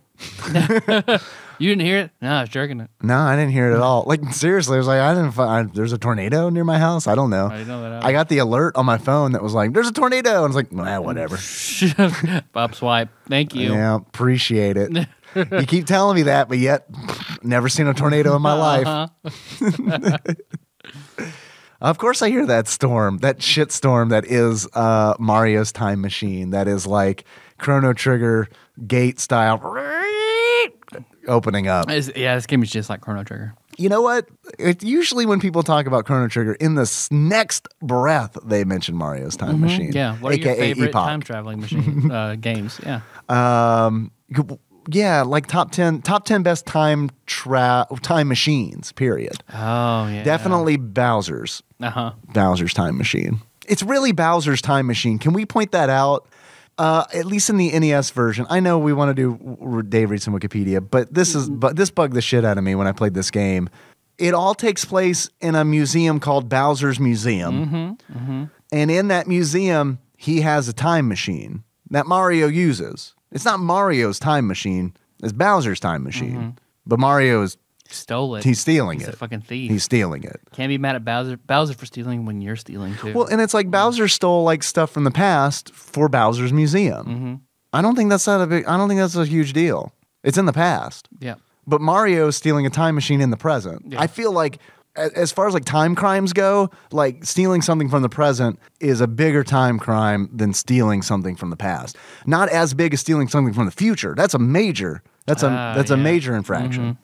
You didn't hear it? No, I was jerking it. No, I didn't hear it at all. Like, seriously, I was like, there's a tornado near my house? I don't know. I didn't know that. I got the alert on my phone that was like, there's a tornado. And I was like, whatever. Bob Swipe. Thank you. Yeah, appreciate it. You keep telling me that, but yet, never seen a tornado in my life. Of course, I hear that storm, that shit storm that is Mario's Time Machine. That is like Chrono Trigger gate style opening up. This game is just like Chrono Trigger. You know what? Usually when people talk about Chrono Trigger, in the next breath, they mention Mario's Time Machine. Yeah. What are your AKA favorite Epoch. time traveling machine games? Yeah. Yeah, like top 10 best time machines, period. Oh, yeah. Definitely Bowser's. Uh-huh. Bowser's Time Machine. It's really Bowser's Time Machine. Can we point that out? At least in the NES version. I know we want to do Dave read some Wikipedia, but this bugged the shit out of me when I played this game. It all takes place in a museum called Bowser's Museum. And in that museum, he has a time machine that Mario uses. It's not Mario's time machine, it's Bowser's time machine. But Mario is Stole it. he's stealing He's it. a fucking thief. He's stealing it. Can't be mad at Bowser for stealing when you're stealing too. Well, and it's like Bowser stole like stuff from the past for Bowser's Museum. I don't think that's a huge deal. It's in the past. Yeah. But Mario is stealing a time machine in the present. Yeah. I feel like as far as like time crimes go, like stealing something from the present is a bigger time crime than stealing something from the past. Not as big as stealing something from the future. That's a major major infraction.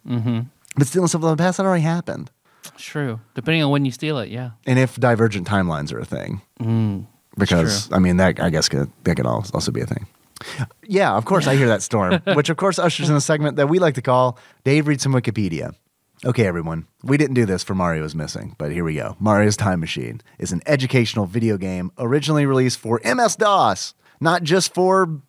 But stealing something from the past, that already happened. True. Depending on when you steal it, yeah. And if divergent timelines are a thing. Because, I mean, that I guess that could also be a thing. Yeah, of course, I hear that storm, which of course ushers in a segment that we like to call Dave Reads Some Wikipedia. Okay, everyone, we didn't do this for Mario is Missing, but here we go. Mario's Time Machine is an educational video game originally released for MS-DOS, not just for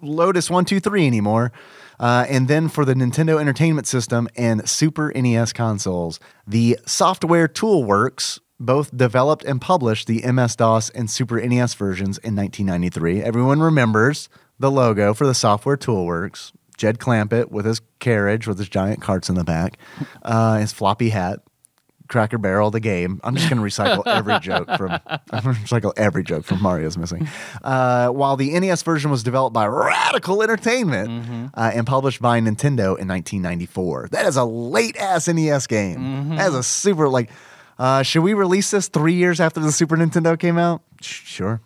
Lotus 1-2-3 anymore, and then for the Nintendo Entertainment System and Super NES consoles. The Software Toolworks both developed and published the MS-DOS and Super NES versions in 1993. Everyone remembers the logo for the Software Toolworks. Jed Clampett with his carriage with his giant carts in the back, his floppy hat, Cracker Barrel, the game. I'm just going to recycle every joke from Mario's Missing. While the NES version was developed by Radical Entertainment and published by Nintendo in 1994. That is a late ass NES game. That is a super should we release this 3 years after the Super Nintendo came out? Sure.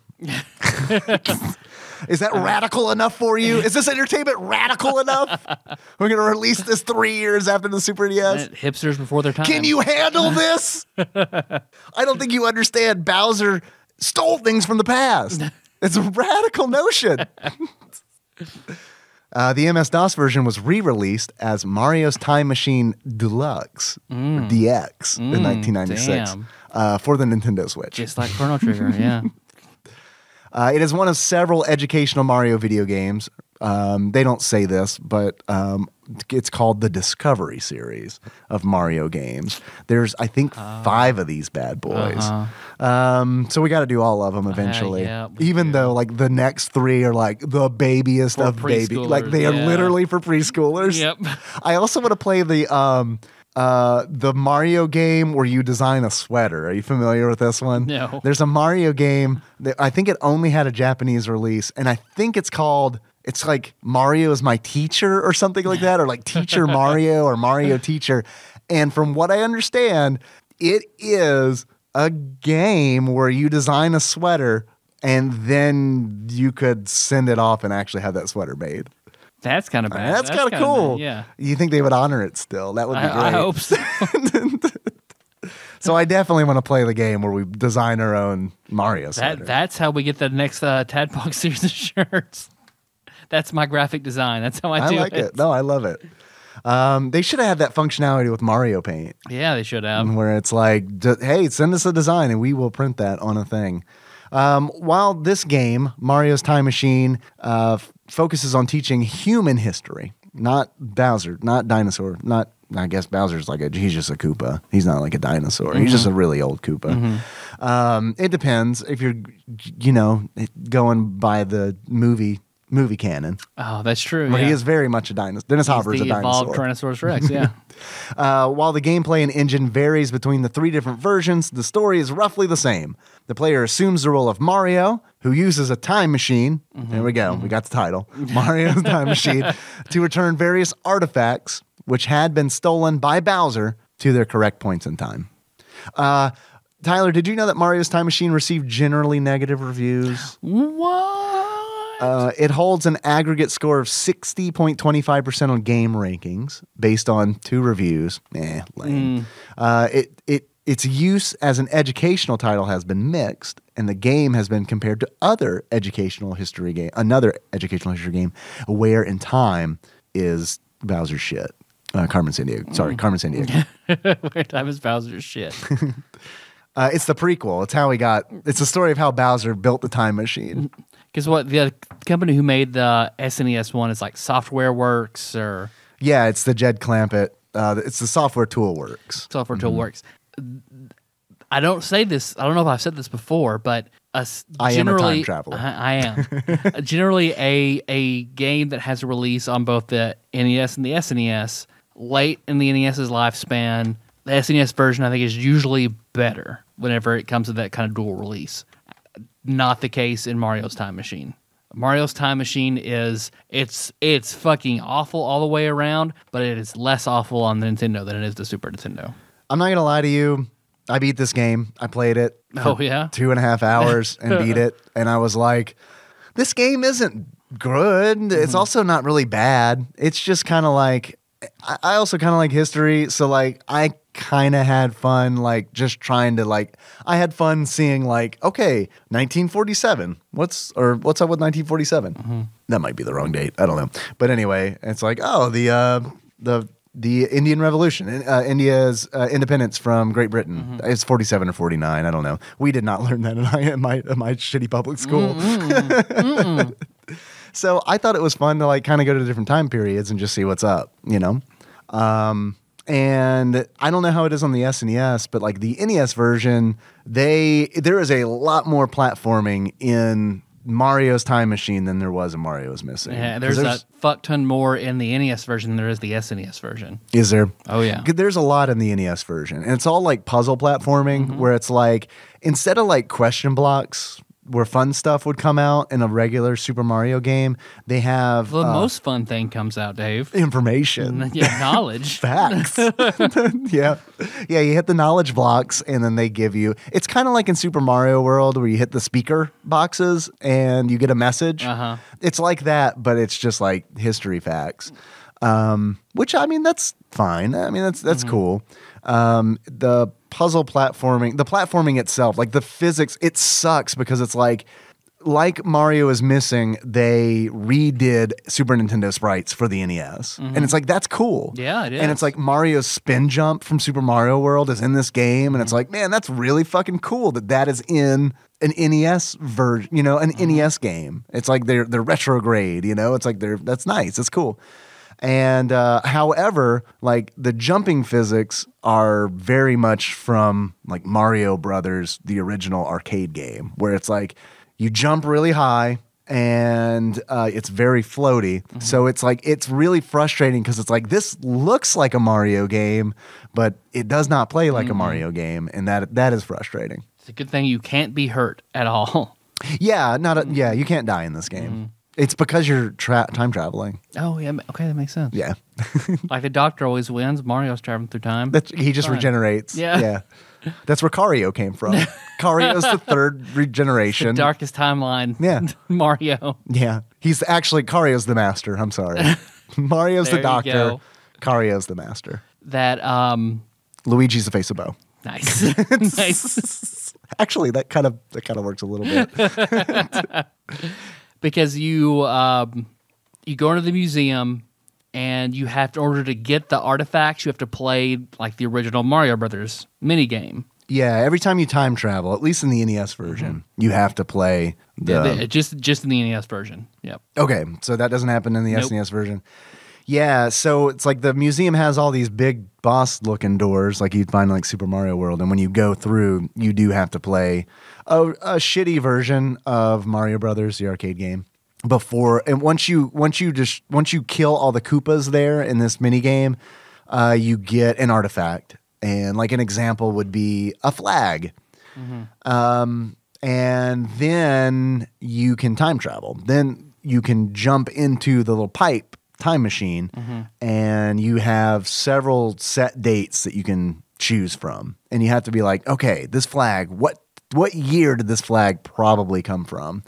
Is that radical enough for you? Is this entertainment radical enough? We're going to release this 3 years after the Super NES? Hipsters before their time. Can you handle this? I don't think you understand. Bowser stole things from the past. It's a radical notion. The MS-DOS version was re-released as Mario's Time Machine Deluxe, or DX, in 1996 for the Nintendo Switch. Just like Chrono Trigger, yeah. It is one of several educational Mario video games. They don't say this, but it's called the Discovery series of Mario games. There's, I think, 5 of these bad boys. So we got to do all of them eventually. Even though like the next 3 are like the babiest for of baby. Like they are literally for preschoolers. Yep. I also want to play the Mario game where you design a sweater. Are you familiar with this one? No. There's a Mario game that I think it only had a Japanese release, and I think it's like Mario is my teacher or something like that, or like Teacher Mario or Mario Teacher. And from what I understand, it is a game where you design a sweater and then you could send it off and actually have that sweater made. That's kind of bad. That's kind of cool. Yeah. You think they would honor it still? That would be great. I hope so. So I definitely want to play the game where we design our own Mario sweater. That's how we get the next Tadpog series of shirts. That's my graphic design. That's how I do it. I like it. No, I love it. They should have had that functionality with Mario Paint. Yeah, they should have. Where it's like, hey, send us a design and we will print that on a thing. While this game, Mario's Time Machine, focuses on teaching human history, not Bowser, not dinosaur, not, I guess Bowser's he's just a Koopa. He's not like a dinosaur. He's just a really old Koopa. It depends if you're, going by the movie canon. Oh, that's true. Where yeah. he is very much a dinosaur. Dennis Hopper is a dinosaur. Evolved Tyrannosaurus Rex, yeah. While the gameplay and engine varies between the 3 different versions, the story is roughly the same. The player assumes the role of Mario, who uses a time machine. There we go. We got the title. Mario's Time Machine, to return various artifacts which had been stolen by Bowser to their correct points in time. Tyler, did you know that Mario's Time Machine received generally negative reviews? What? It holds an aggregate score of 60.25% on game rankings based on 2 reviews. Lame. Its use as an educational title has been mixed, and the game has been compared to another educational history game, Where in Time is Bowser's shit. Carmen Sandiego. Sorry, Carmen Sandiego. Where Time is Bowser's shit. It's the prequel. It's the story of how Bowser built the time machine. Because the company who made the SNES one is like Software Works or... Yeah, it's the Jed Clampett. It's the Software Tool Works. Software Tool Works. I don't say this. I don't know if I've said this before, but I am a time traveler. I am. Generally, a game that has a release on both the NES and the SNES late in the NES's lifespan, the SNES version I think is usually better whenever it comes to that kind of dual release. Not the case in Mario's Time Machine. Mario's Time Machine it's fucking awful all the way around, but it is less awful on the Nintendo than it is the Super Nintendo. I'm not gonna lie to you. I beat this game. I played it for 2.5 hours and beat it. And I was like, this game isn't good. It's also not really bad. It's just kind of like, I also kind of like history. So like, I kind of had fun, like just trying to like, I had fun seeing like, okay, 1947. What's up with 1947? That might be the wrong date. I don't know. But anyway, it's like, oh, the Indian Revolution, India's independence from Great Britain. It's 47 or 49. I don't know. We did not learn that in my shitty public school. So I thought it was fun to like kind of go to different time periods and just see what's up, you know? And I don't know how it is on the SNES, but like the NES version, there is a lot more platforming in Mario's Time Machine than there was in Mario's Missing. Yeah, there's a fuck ton more in the NES version than there is the SNES version. Is there? Oh, yeah. There's a lot in the NES version. And it's all like puzzle platforming where it's like, instead of like question blocks where fun stuff would come out in a regular Super Mario game, they have... The most fun thing comes out, Dave. Information. Yeah, knowledge. Facts. Yeah. Yeah, you hit the knowledge blocks and then they give you... It's kind of like in Super Mario World where you hit the speaker boxes and you get a message. It's like that, but it's just like history facts. Which, I mean, that's fine. I mean, that's cool. The puzzle platforming, the platforming itself, like the physics, it sucks because it's like Mario is Missing, they redid Super Nintendo sprites for the NES. And it's like, that's cool. Yeah, it is. And it's like Mario's spin jump from Super Mario World is in this game. And it's like, man, that's really fucking cool that is in an NES version, you know, an NES game. It's like they're retrograde, you know, it's like that's nice. It's cool. And however, like the jumping physics are very much from like Mario Brothers, the original arcade game, where it's like you jump really high and it's very floaty. So it's like, it's really frustrating because it's like, this looks like a Mario game, but it does not play like a Mario game. And that is frustrating. It's a good thing you can't be hurt at all. Yeah, you can't die in this game. It's because you're time traveling. Oh, yeah. Okay, that makes sense. Yeah. Like the Doctor always wins. Mario's traveling through time. He just regenerates. Yeah. That's where Cario came from. Cario's the third regeneration. The darkest timeline. Yeah. Mario. Yeah. He's actually, Cario's the master. I'm sorry. Mario's the doctor. Cario's the master. That, Luigi's the face of Bo. Nice. Nice. Actually, that kind of works a little bit. Because you go into the museum and you have to, in order to get the artifacts, you have to play like the original Mario Brothers minigame. Yeah, every time you time travel, at least in the NES version, you have to play just in the NES version. Yep. Okay, so that doesn't happen in the SNES version. Yeah, so it's like the museum has all these big boss-looking doors like you'd find in like Super Mario World, and when you go through, you do have to play a shitty version of Mario Brothers, the arcade game, before. And once you kill all the Koopas there in this mini game, you get an artifact, and like an example would be a flag. And then you can time travel. Then you can jump into the little pipe time machine, and you have several set dates that you can choose from. And you have to be like, okay, this flag, what year did this flag probably come from?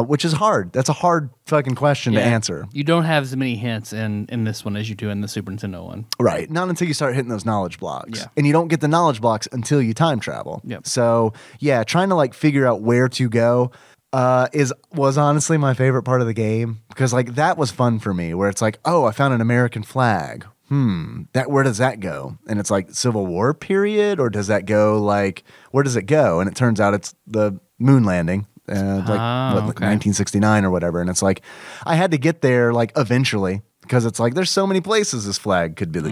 Which is hard. That's a hard fucking question to answer. You don't have as many hints in this one as you do in the Super Nintendo one. Right. Not until you start hitting those knowledge blocks. Yeah. And you don't get the knowledge blocks until you time travel. Yep. So, yeah, trying to like figure out where to go was honestly my favorite part of the game, because like that was fun for me, where it's like, oh, I found an American flag. Where does that go? And it's like Civil War period, or does that go like, where does it go? And it turns out it's the moon landing. Like 1969 or whatever. And it's like, I had to get there like eventually, because it's like, there's so many places this flag could be,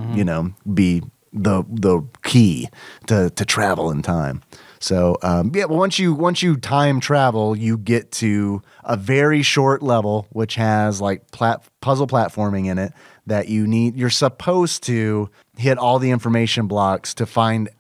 be the key to travel in time. So, but once you time travel, you get to a very short level, which has like puzzle platforming in it that you're supposed to hit all the information blocks to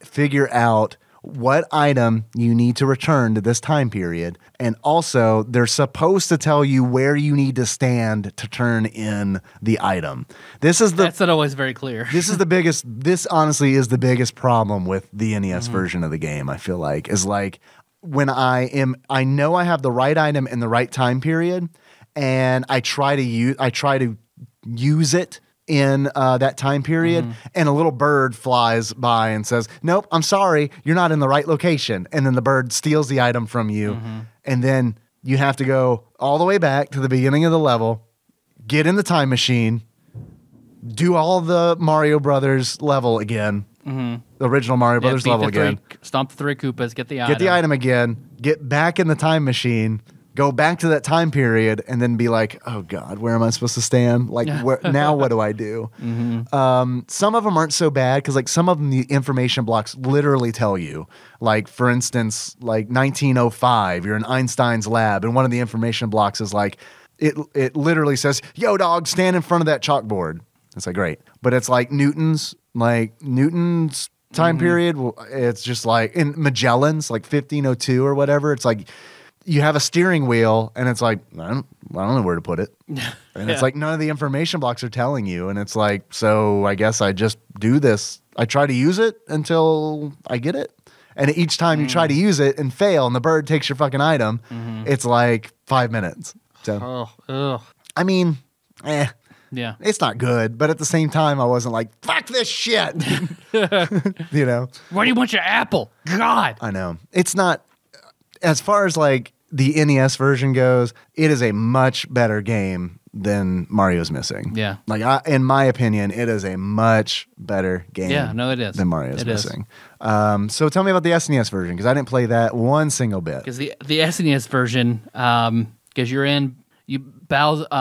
figure out what item you need to return to this time period. And also, they're supposed to tell you where you need to stand to turn in the item. That's not always very clear. This honestly is the biggest problem with the NES version of the game, I feel like, is like when I know I have the right item in the right time period, and I try to use it in that time period, and a little bird flies by and says, nope, I'm sorry, you're not in the right location. And then the bird steals the item from you. And then you have to go all the way back to the beginning of the level, get in the time machine, do all the Mario Brothers level again, the original Mario Brothers level again. Stomp the 3 Koopas, get the item again, get back in the time machine, go back to that time period, and then be like, oh God, where am I supposed to stand? Like, now what do I do? Some of them aren't so bad, because like some of them, the information blocks literally tell you. Like, for instance, like 1905, you're in Einstein's lab, and one of the information blocks is like, it literally says, yo dog, stand in front of that chalkboard. It's like, great. But it's like Newton's time period. It's just like in Magellan's, like 1502 or whatever. It's like, you have a steering wheel, and it's like, I don't know where to put it. And it's like, none of the information blocks are telling you. And it's like, so I guess I just do this. I try to use it until I get it. And each time you try to use it and fail, and the bird takes your fucking item, it's like 5 minutes. So, I mean, yeah, it's not good. But at the same time, I wasn't like, fuck this shit. You know? Why do you want your apple? God. I know. It's not, as far as like the NES version goes, it is a much better game than Mario's Missing. Yeah. Like, in my opinion, it is a much better game. Yeah, no, it is. Than Mario's Missing. So tell me about the SNES version, because I didn't play that one single bit. Because the SNES version, because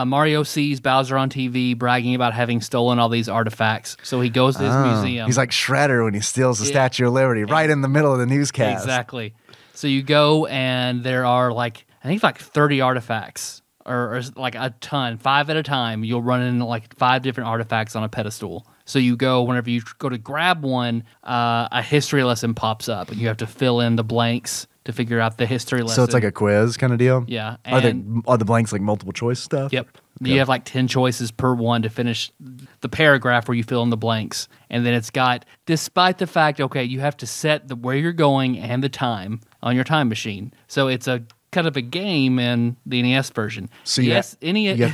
Mario sees Bowser on TV bragging about having stolen all these artifacts. So he goes to his museum. He's like Shredder when he steals the Statue of Liberty right in the middle of the newscast. Exactly. So you go, and there are like, I think like 30 artifacts, or like a ton, 5 at a time. You'll run into like 5 different artifacts on a pedestal. So you go, whenever you go to grab one, a history lesson pops up, and you have to fill in the blanks to figure out the history lesson. So it's like a quiz kind of deal? Yeah. Are the blanks like multiple choice stuff? Yep. You have like 10 choices per one to finish the paragraph where you fill in the blanks. And then it's got, despite the fact, okay, you have to set where you're going and the time on your time machine. So it's a kind of a game in the NES version. So you have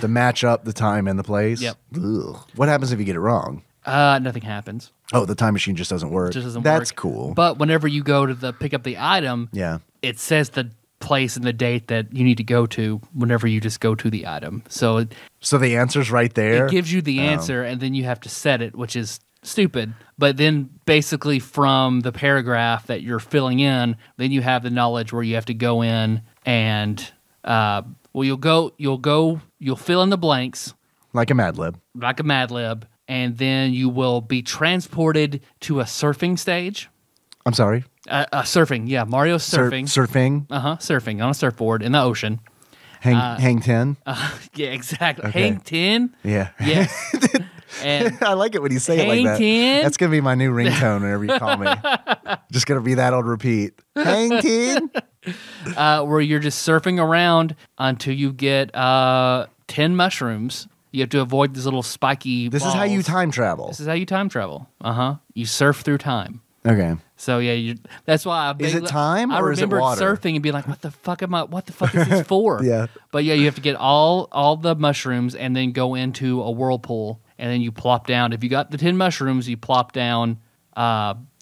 to match up the time and the place? Yep. Ugh. What happens if you get it wrong? Nothing happens. Oh, the time machine just doesn't work. That's cool. But whenever you go to pick up the item, it says the place and the date that you need to go to whenever you just go to the item. So the answer's right there? It gives you the answer, and then you have to set it, which is stupid. But then basically from the paragraph that you're filling in, then you have the knowledge where you have to go in and you'll fill in the blanks. Like a Mad Lib. And then you will be transported to a surfing stage. I'm sorry? Surfing, yeah. Mario's surfing. Surfing? Surfing on a surfboard in the ocean. Hang 10? Yeah, Okay. Hang 10? Yeah. Yes. And I like it when you say it like that. 10? That's going to be my new ringtone whenever you call me. Just going to be that old repeat. Hang 10? Where you're just surfing around until you get 10 mushrooms. You have to avoid these little spiky This is how you balls. time travel. This is how you time travel. You surf through time. Okay. So yeah, that's why Is it time I or is it remembered water? surfing and being like, what the fuck is this for? Yeah. But yeah, you have to get all the mushrooms and then go into a whirlpool and then you plop down. If you got the 10 mushrooms, you plop down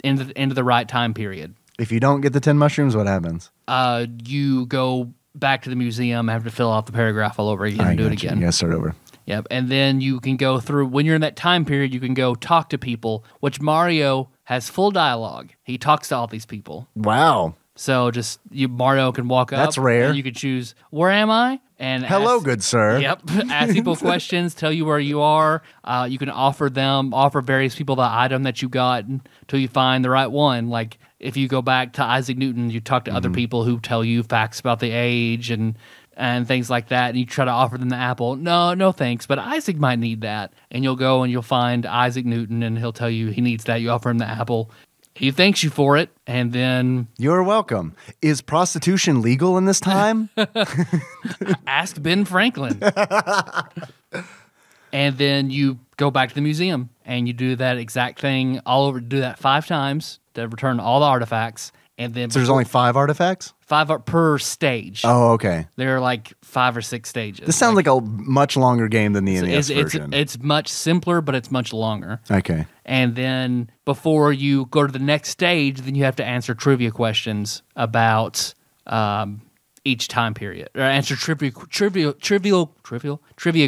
into the right time period. If you don't get the 10 mushrooms, what happens? You go back to the museum, have to fill out the paragraph all over again and do it again. You gotta start over. Yep. And then you can go through, when you're in that time period, you can go talk to people, which Mario has full dialogue. He talks to all these people. Wow. So just Mario can walk up. That's rare. And you can choose, where am I? And Hello, ask, good sir. Yep. Ask people questions, tell you where you are. You can offer various people the item that you got until you find the right one. Like if you go back to Isaac Newton, you talk to other people who tell you facts about the age and things like that, and you try to offer them the apple. No thanks, but Isaac might need that. And you'll go and you'll find Isaac Newton, and he'll tell you he needs that. You offer him the apple. He thanks you for it, and then... You're welcome. Is prostitution legal in this time? Ask Ben Franklin. And then you go back to the museum, and you do that exact thing all over. Do that 5 times to return all the artifacts. And then So there's only 5 artifacts? 5 per stage. Oh, okay. There are like 5 or 6 stages. This sounds like a much longer game than the NES version. It's much simpler, but it's much longer. Okay. And then before you go to the next stage, then you have to answer trivia questions about each time period, or answer trivial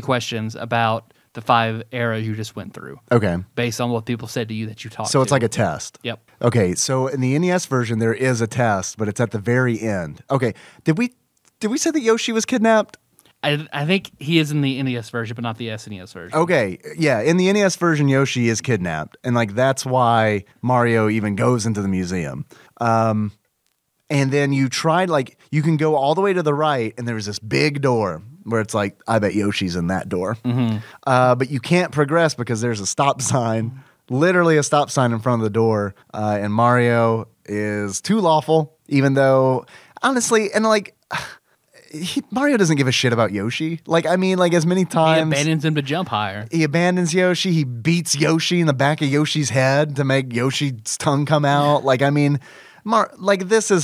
questions about the 5 eras you just went through. Okay. Based on what people said to you that you talked to. So it's like a test. Yep. Okay, so in the NES version there is a test, but it's at the very end. Okay. Did we say that Yoshi was kidnapped? I think he is in the NES version, but not the SNES version. Okay, yeah, in the NES version, Yoshi is kidnapped, and like that's why Mario even goes into the museum. And then you tried you can go all the way to the right, and there's this big door where it's like, I bet Yoshi's in that door. Mm-hmm. But you can't progress because there's a stop sign, literally a stop sign in front of the door, and Mario is too lawful, even though honestly, and like. Mario doesn't give a shit about Yoshi. Like, I mean, like as many times... He abandons him to jump higher. He abandons Yoshi. He beats Yoshi in the back of Yoshi's head to make Yoshi's tongue come out. Like, I mean, this is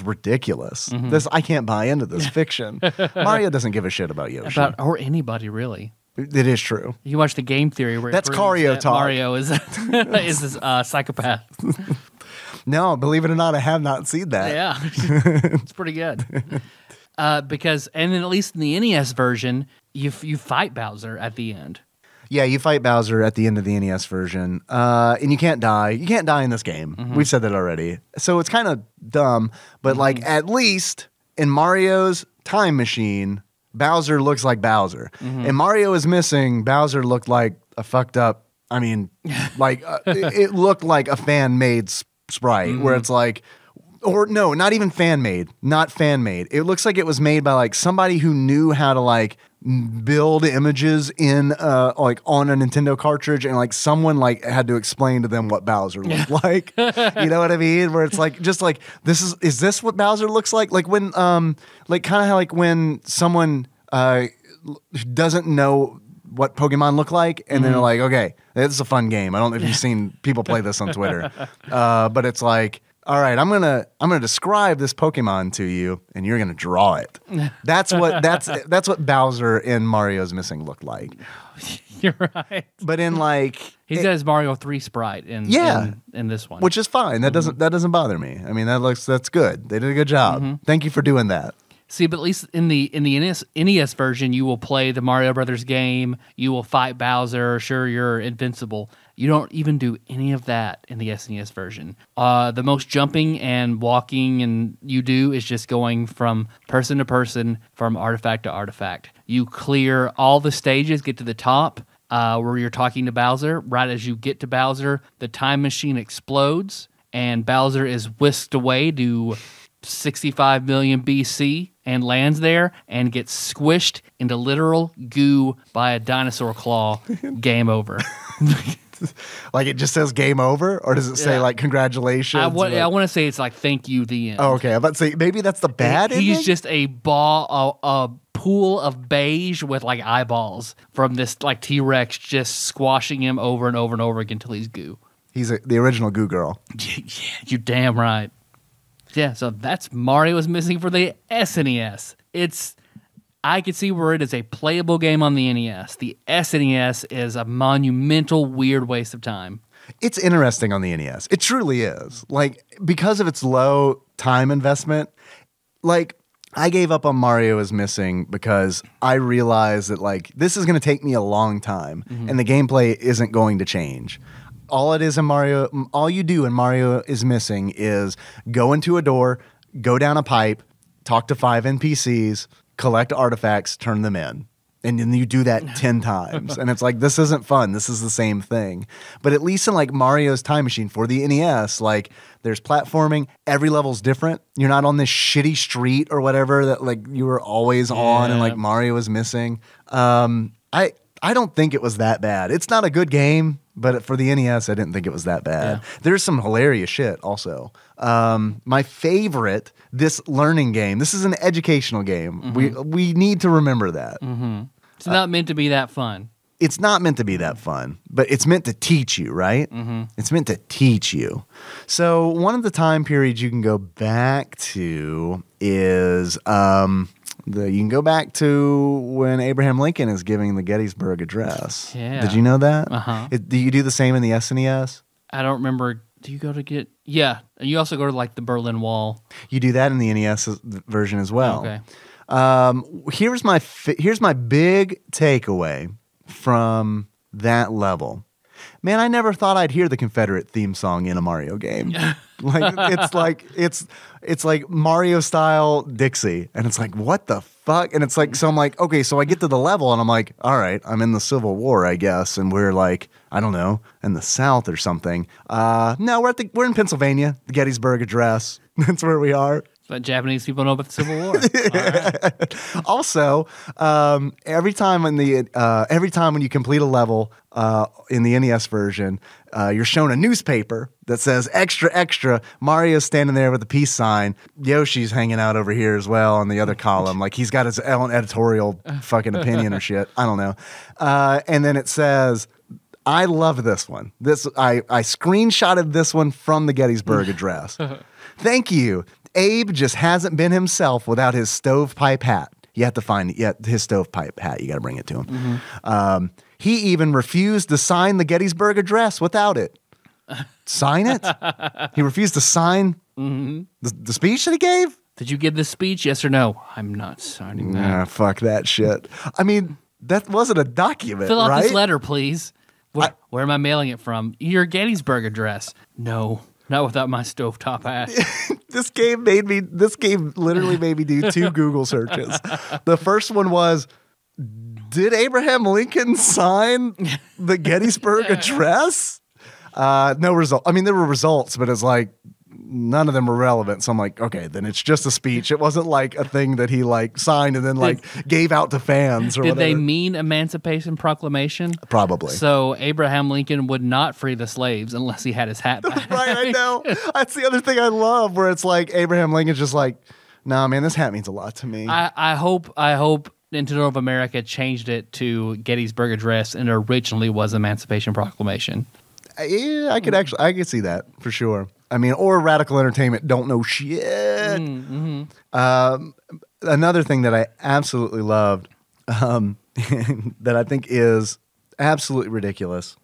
ridiculous. Mm-hmm. I can't buy into this fiction. Mario doesn't give a shit about Yoshi. Or anybody, really. It is true. You watch the game theory where That's it proves Cario that talk. Mario is a psychopath. No, believe it or not, I have not seen that. Yeah, it's pretty good. And then at least in the NES version, you fight Bowser at the end. Yeah, you fight Bowser at the end of the NES version, and you can't die. You can't die in this game. Mm-hmm. We've said that already. So it's kind of dumb, but like at least in Mario's time machine, Bowser looks like Bowser. And Mario is missing. Bowser looked like a fucked up, I mean, like it looked like a fan-made sprite where it's like, or no, not even fan-made. It looks like it was made by like somebody who knew how to like build images in like on a Nintendo cartridge, and like someone like had to explain to them what Bowser looked like. You know what I mean? Where it's like just like is this what Bowser looks like? Like when like kind of like when someone doesn't know what Pokemon look like, and then they're like, okay, this is a fun game. I don't know if you've seen people play this on Twitter, but it's like, all right, I'm gonna describe this Pokemon to you, and you're gonna draw it. That's what Bowser in Mario's Missing looked like. You're right. But in like He's got his Mario 3 sprite in this one, which is fine. That doesn't bother me. I mean, that's good. They did a good job. Thank you for doing that. See, but at least in the NES version, you will play the Mario Brothers game. You will fight Bowser. Sure, you're invincible. You don't even do any of that in the SNES version. The most jumping and walking and you do is just going from person to person, from artifact to artifact. You clear all the stages, get to the top where you're talking to Bowser. Right as you get to Bowser, the time machine explodes, and Bowser is whisked away to 65 million BC and lands there and gets squished into literal goo by a dinosaur claw. Game over. Like it just says game over, or does it say like congratulations? I want to say it's like thank you, the end. Oh, okay. I'm about to say maybe that's the bad ending? He's just a pool of beige with like eyeballs from this like T-Rex just squashing him over and over and over again until he's goo. He's the original goo girl. Yeah, you're damn right. Yeah, so that's Mario is missing for the SNES. I could see where it is a playable game on the NES. The SNES is a monumental, weird waste of time. It's interesting on the NES. It truly is. Like, because of its low time investment, like, I gave up on Mario is Missing because I realized that, like, this is going to take me a long time, and the gameplay isn't going to change. All it is in Mario, all you do in Mario is Missing is go into a door, go down a pipe, talk to 5 NPCs, collect artifacts, turn them in. And then you do that 10 times. And it's like, this isn't fun. This is the same thing. But at least in like Mario's Time Machine for the NES, like there's platforming. Every level's different. You're not on this shitty street or whatever that like you were always on and like Mario was missing. I don't think it was that bad. It's not a good game, but for the NES, I didn't think it was that bad. Yeah. There's some hilarious shit also. My favorite, this learning game, this is an educational game. We need to remember that. It's not meant to be that fun. It's not meant to be that fun, but it's meant to teach you, right? It's meant to teach you. So one of the time periods you can go back to is you can go back to when Abraham Lincoln is giving the Gettysburg Address. Yeah. Did you know that? Do you do the same in the SNES? I don't remember. Do you go to get? Yeah. You also go to like the Berlin Wall. You do that in the NES version as well. Okay. Here's my big takeaway from that level. Man, I never thought I'd hear the Confederate theme song in a Mario game. It's like Mario style Dixie, and it's like, what the fuck? And it's like, so I'm like, okay, so I get to the level, and I'm like, all right, I'm in the Civil War, I guess, and we're like, I don't know, in the South or something. No, we're in Pennsylvania, the Gettysburg Address. That's where we are. But Japanese people know about the Civil War. Right. Also, every time when you complete a level in the NES version, you're shown a newspaper that says "extra, extra." Mario's standing there with a peace sign. Yoshi's hanging out over here as well on the other column, like he's got his own editorial fucking opinion or shit. I don't know. And then it says, "I love this one. I screenshotted this one from the Gettysburg Address. Thank you. Abe just hasn't been himself without his stovepipe hat." You have to find his stovepipe hat. You got to bring it to him. He even refused to sign the Gettysburg Address without it. Sign it? He refused to sign the speech that he gave? Did you give this speech? Yes or no? I'm not signing that. Nah, fuck that shit. I mean, that wasn't a document, Fill out right? this letter, please. Where am I mailing it from? Your Gettysburg Address. No. Not without my stovetop hat. This game literally made me do 2 Google searches. The first one was, did Abraham Lincoln sign the Gettysburg Address? No result. I mean, there were results, but it's like none of them were relevant. So I'm like, okay, then it's just a speech. It wasn't like a thing that he like signed and then like gave out to fans or Did whatever. they mean Emancipation Proclamation? Probably. So Abraham Lincoln would not free the slaves unless he had his hat back. Right, I know. That's the other thing I love, where it's like Abraham Lincoln's just like, nah, man, this hat means a lot to me. I hope Nintendo of America changed it to Gettysburg Address and it originally was Emancipation Proclamation. Yeah, I could see that for sure. I mean, or Radical Entertainment don't know shit. Another thing that I absolutely loved, that I think is absolutely ridiculous.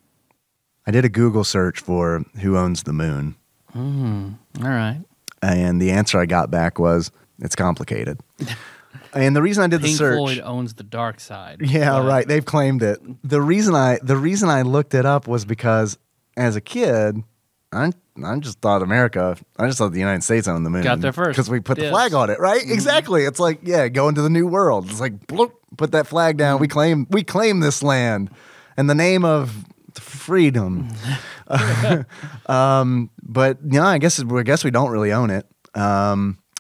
I did a Google search for who owns the moon. All right. And the answer I got back was, it's complicated. And the reason I did Pink the search, Floyd owns the dark side. Yeah, right. They've claimed it. The reason I looked it up was because as a kid, I just thought the United States owned the moon. Got there first. Because we put the flag on it, right? Exactly. It's like, yeah, go into the new world. It's like, bloop, put that flag down. We claim this land in the name of freedom. But yeah, I guess we don't really own it.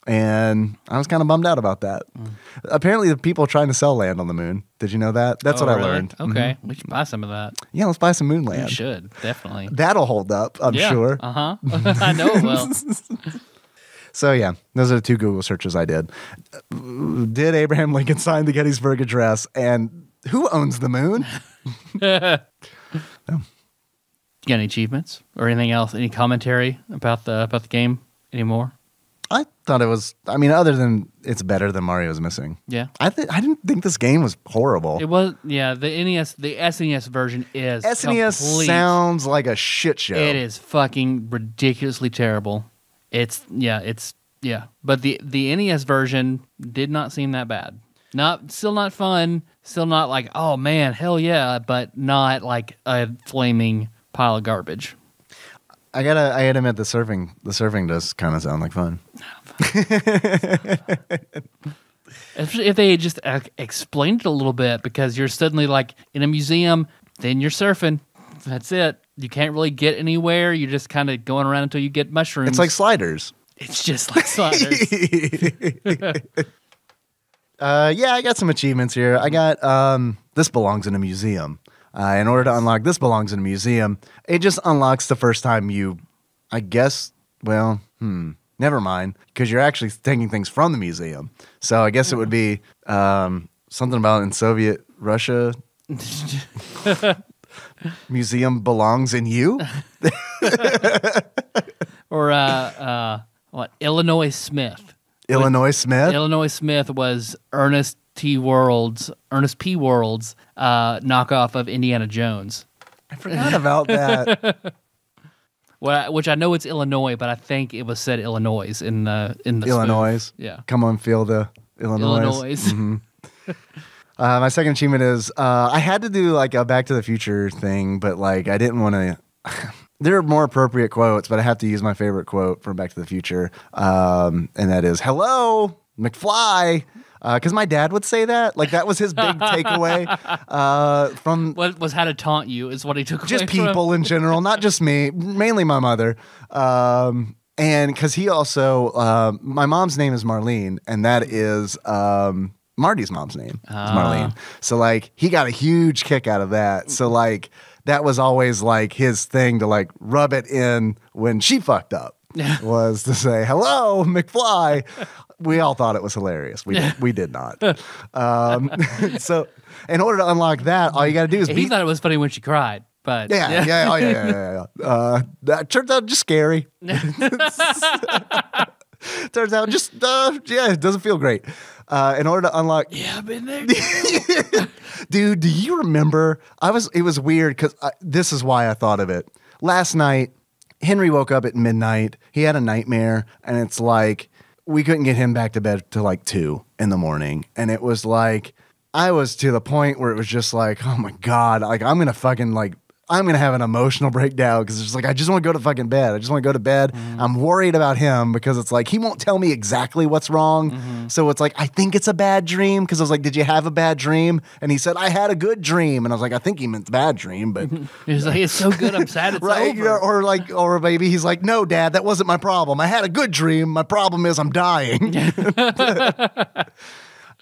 And I was kind of bummed out about that. Apparently, the people are trying to sell land on the moon. Did you know that? That's what I learned. Okay. We should buy some of that. Yeah, let's buy some moon land. We should, definitely. That'll hold up, I'm sure. I know it will. So yeah, those are the 2 Google searches I did. Did Abraham Lincoln sign the Gettysburg Address? And who owns the moon? You got any achievements or anything else? Any commentary about the game anymore? I thought it was. I mean, other than it's better than Mario's Missing. Yeah. I didn't think this game was horrible. It was, yeah. The SNES version is SNES complete. sounds like a shit show. It is fucking ridiculously terrible. But the NES version did not seem that bad. Still not fun. Still not like, oh man, hell yeah, but not like a flaming pile of garbage. I gotta admit the surfing does kind of sound like fun. If they had just explained it a little bit, because you're suddenly like in a museum, then you're surfing. That's it. You can't really get anywhere. You're just kind of going around until you get mushrooms. It's like Sliders. It's just like Sliders. Yeah, I got some achievements here. I got This Belongs in a Museum. In order to unlock This Belongs in a Museum, it just unlocks the first time you, I guess, never mind, because you're actually taking things from the museum. So I guess it would be something about in Soviet Russia, museum belongs in you? Or Illinois Smith. Illinois Smith? Illinois Smith was Ernest P. World's knockoff of Indiana Jones. I forgot about that. Well, which I know it's Illinois, but I think it was said Illinois in the Illinois. spoof. Yeah. Come on, feel the Illinois. Mm-hmm. My second achievement is I had to do like a Back to the Future thing, but like I didn't want to. There are more appropriate quotes, but I have to use my favorite quote from Back to the Future, and that is "Hello, McFly." Because my dad would say that. Like, that was his big takeaway from... What was how to taunt you is what he took just away people from. In general, not just me, mainly my mother. And because he also... my mom's name is Marlene, and that is Marty's mom's name is Marlene. So, like, he got a huge kick out of that. So, like, that was always, like, his thing to, like, rub it in when she fucked up. Was to say, hello, McFly. We all thought it was hilarious. We did not. So in order to unlock that, all you got to do is He thought it was funny when she cried, but yeah. That turns out just scary. Turns out just it doesn't feel great. In order to unlock, I've been there. dude, do you remember? It was weird because this is why I thought of it last night. Henry woke up at midnight. He had a nightmare, and it's like we couldn't get him back to bed till like 2 a.m. And it was like I was to the point where it was just like, oh my God, like I'm gonna have an emotional breakdown because it's just like I just want to go to fucking bed. I just want to go to bed. Mm-hmm. I'm worried about him because it's like he won't tell me exactly what's wrong. Mm-hmm. So it's like I think it's a bad dream because I was like, did you have a bad dream? And he said I had a good dream, and I was like, I think he meant bad dream, but he's like, it's so good, I'm sad it's right, over. Or maybe he's like, no, Dad, that wasn't my problem. I had a good dream. My problem is I'm dying.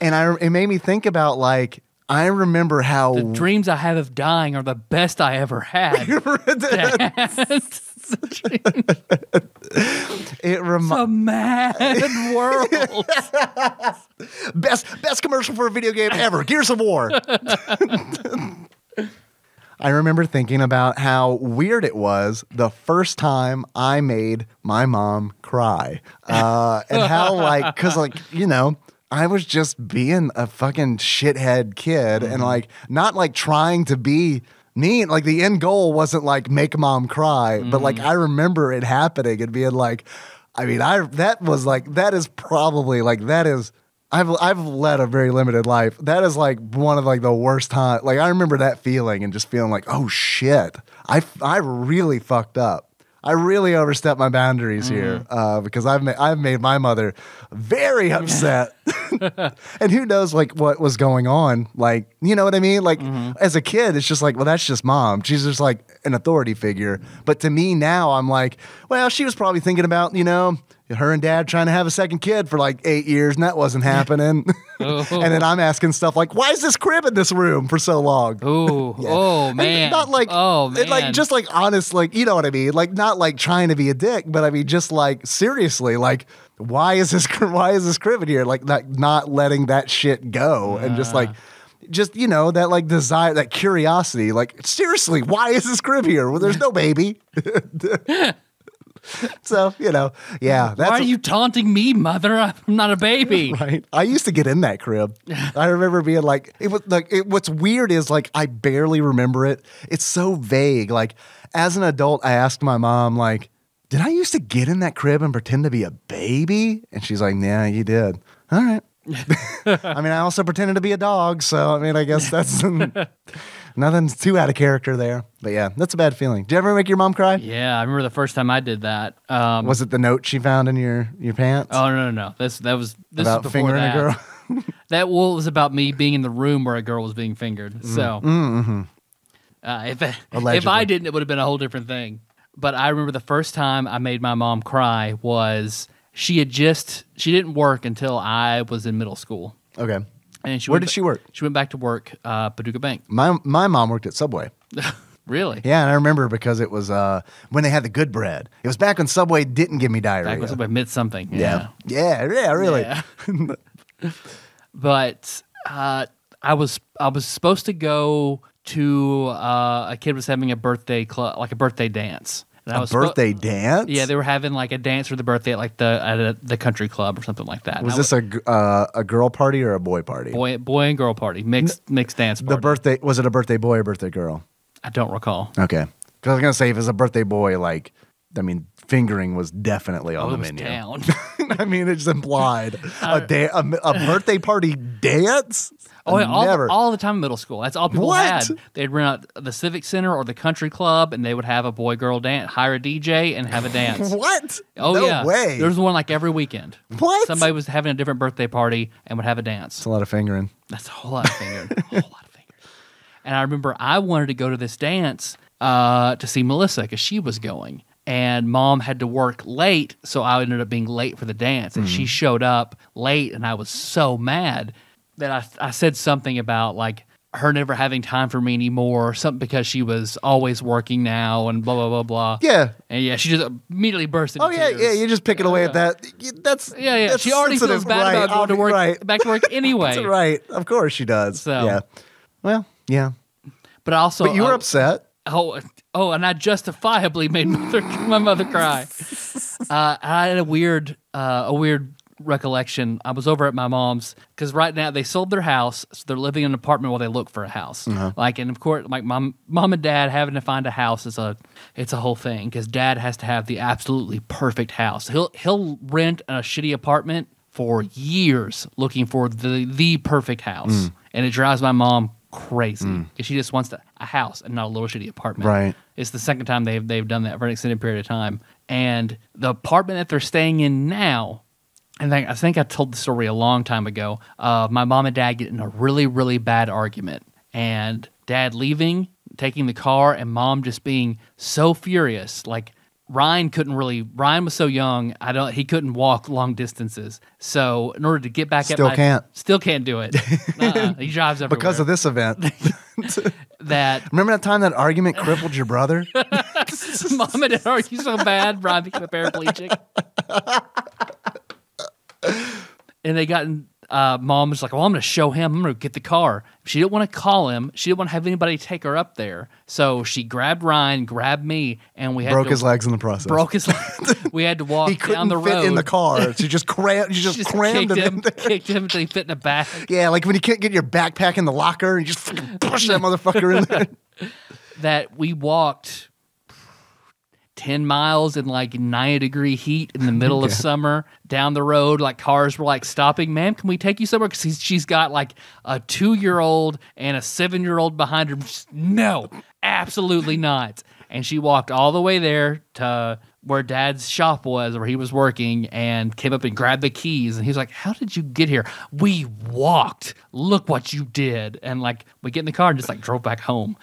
And it made me think about like. I remember how the dreams I have of dying are the best I ever had. It's a mad world. Best commercial for a video game ever. Gears of War. I remember thinking about how weird it was the first time I made my mom cry, and how like because like you know. I was just being a fucking shithead kid and like not like trying to be mean. Like the end goal wasn't like make mom cry, but like I remember it happening and being like, I mean, I've led a very limited life. That is like one of like the worst times. Like I remember that feeling and just feeling like, oh shit, I really fucked up. I really overstepped my boundaries here because I've made my mother very upset, and who knows like what was going on? Like you know what I mean? Like as a kid, it's just like well that's just mom. She's just like an authority figure. But to me now, I'm like well she was probably thinking about you know her and dad trying to have a second kid for like 8 years, and that wasn't happening. And then I'm asking stuff like, why is this crib in this room for so long? Oh, oh man. And not like, like just like honest, like, you know what I mean? Like not like trying to be a dick, but I mean, just like seriously, like, why is this crib in here? Like not letting that shit go. And just, you know, that like desire, that curiosity, like seriously, why is this crib here? Well, there's no baby. So, you know, yeah. Why are you taunting me, mother? I'm not a baby. Right. I used to get in that crib. I remember being like, it was like, what's weird is like, I barely remember it. It's so vague. Like, as an adult, I asked my mom, like, did I used to get in that crib and pretend to be a baby? And she's like, yeah, you did. All right. I mean, I also pretended to be a dog. So, I mean, I guess that's nothing's too out of character there. But yeah, that's a bad feeling. Did you ever make your mom cry? Yeah, I remember the first time I did that. Was it the note she found in your pants? Oh, no. This about was before fingering that. a girl? That was about me being in the room where a girl was being fingered. So, if I didn't, it would have been a whole different thing. But I remember the first time I made my mom cry was she didn't work until I was in middle school. Okay. And Where did she work? She went back to work, Paducah Bank. My mom worked at Subway. Really? Yeah, and I remember because it was when they had the good bread. It was back when Subway didn't give me diarrhea. Back when Subway meant something. Yeah, really. Yeah. But I was supposed to go to a kid was having a birthday club, like a birthday dance. And a birthday dance? Yeah, they were having like a dance for the birthday at like the country club or something like that. Was this a girl party or a boy party? Boy and girl party, mixed dance party. Was it a birthday boy or birthday girl? I don't recall. Okay, because I was gonna say if it's a birthday boy, like, I mean, fingering was definitely on the menu. Down. I mean, it's implied a birthday party dance. Oh, yeah, Never. all the time in middle school. That's all people had. They'd rent out the Civic Center or the country club, and they would have a boy-girl dance, hire a DJ, and have a dance. What? Oh, no yeah. way. There was one like every weekend. What? Somebody was having a different birthday party and would have a dance. It's a lot of fingering. That's a whole lot of fingering. A whole lot of fingering. And I remember I wanted to go to this dance to see Melissa because she was going. And Mom had to work late, so I ended up being late for the dance. And she showed up late, and I was so mad that I said something about like her never having time for me anymore, or something because she was always working now, and blah blah blah blah. Yeah, and yeah, she just immediately burst into tears. Yeah. You're just picking away at that. That's That's she already feels bad about going to work, back to work anyway. That's right. Of course she does. So yeah. Well, yeah. But you were upset. Oh, and I justifiably made my mother cry. I had a weird recollection. I was over at my mom's because right now they sold their house, so they're living in an apartment while they look for a house. Like, and of course, like mom and dad having to find a house it's a whole thing because dad has to have the absolutely perfect house. He'll rent a shitty apartment for years looking for the perfect house, and it drives my mom crazy because she just wants a house and not a little shitty apartment. Right. It's the second time they've done that for an extended period of time. And the apartment that they're staying in now, and I think I told the story a long time ago, my mom and dad get in a really, really bad argument. And dad leaving, taking the car, and mom just being so furious. Like, Ryan was so young, he couldn't walk long distances. So in order to get back still can't do it. He drives everywhere. Because of this event. Remember that time that argument crippled your brother? Mom and dad argue so bad, Ryan became a paraplegic. And they got in, Mom was like, well, I'm going to show him. I'm going to get the car. She didn't want to call him. She didn't want to have anybody take her up there. So she grabbed Ryan, grabbed me, and we had broke his legs in the process. Broke his legs. We had to walk down the road. He couldn't fit in the car. She just crammed him. Kicked him until he fit in the back. Yeah, like when you can't get your backpack in the locker and you just fucking push that motherfucker in there. That we walked 10 miles in like 90-degree heat in the middle of summer down the road. Like cars were like stopping. Ma'am, can we take you somewhere? Because she's got like a 2-year-old and a 7-year-old behind her. No, absolutely not. And she walked all the way there to where Dad's shop was, where he was working, and came up and grabbed the keys. And he was like, how did you get here? We walked. Look what you did. And like we get in the car and just like drove back home.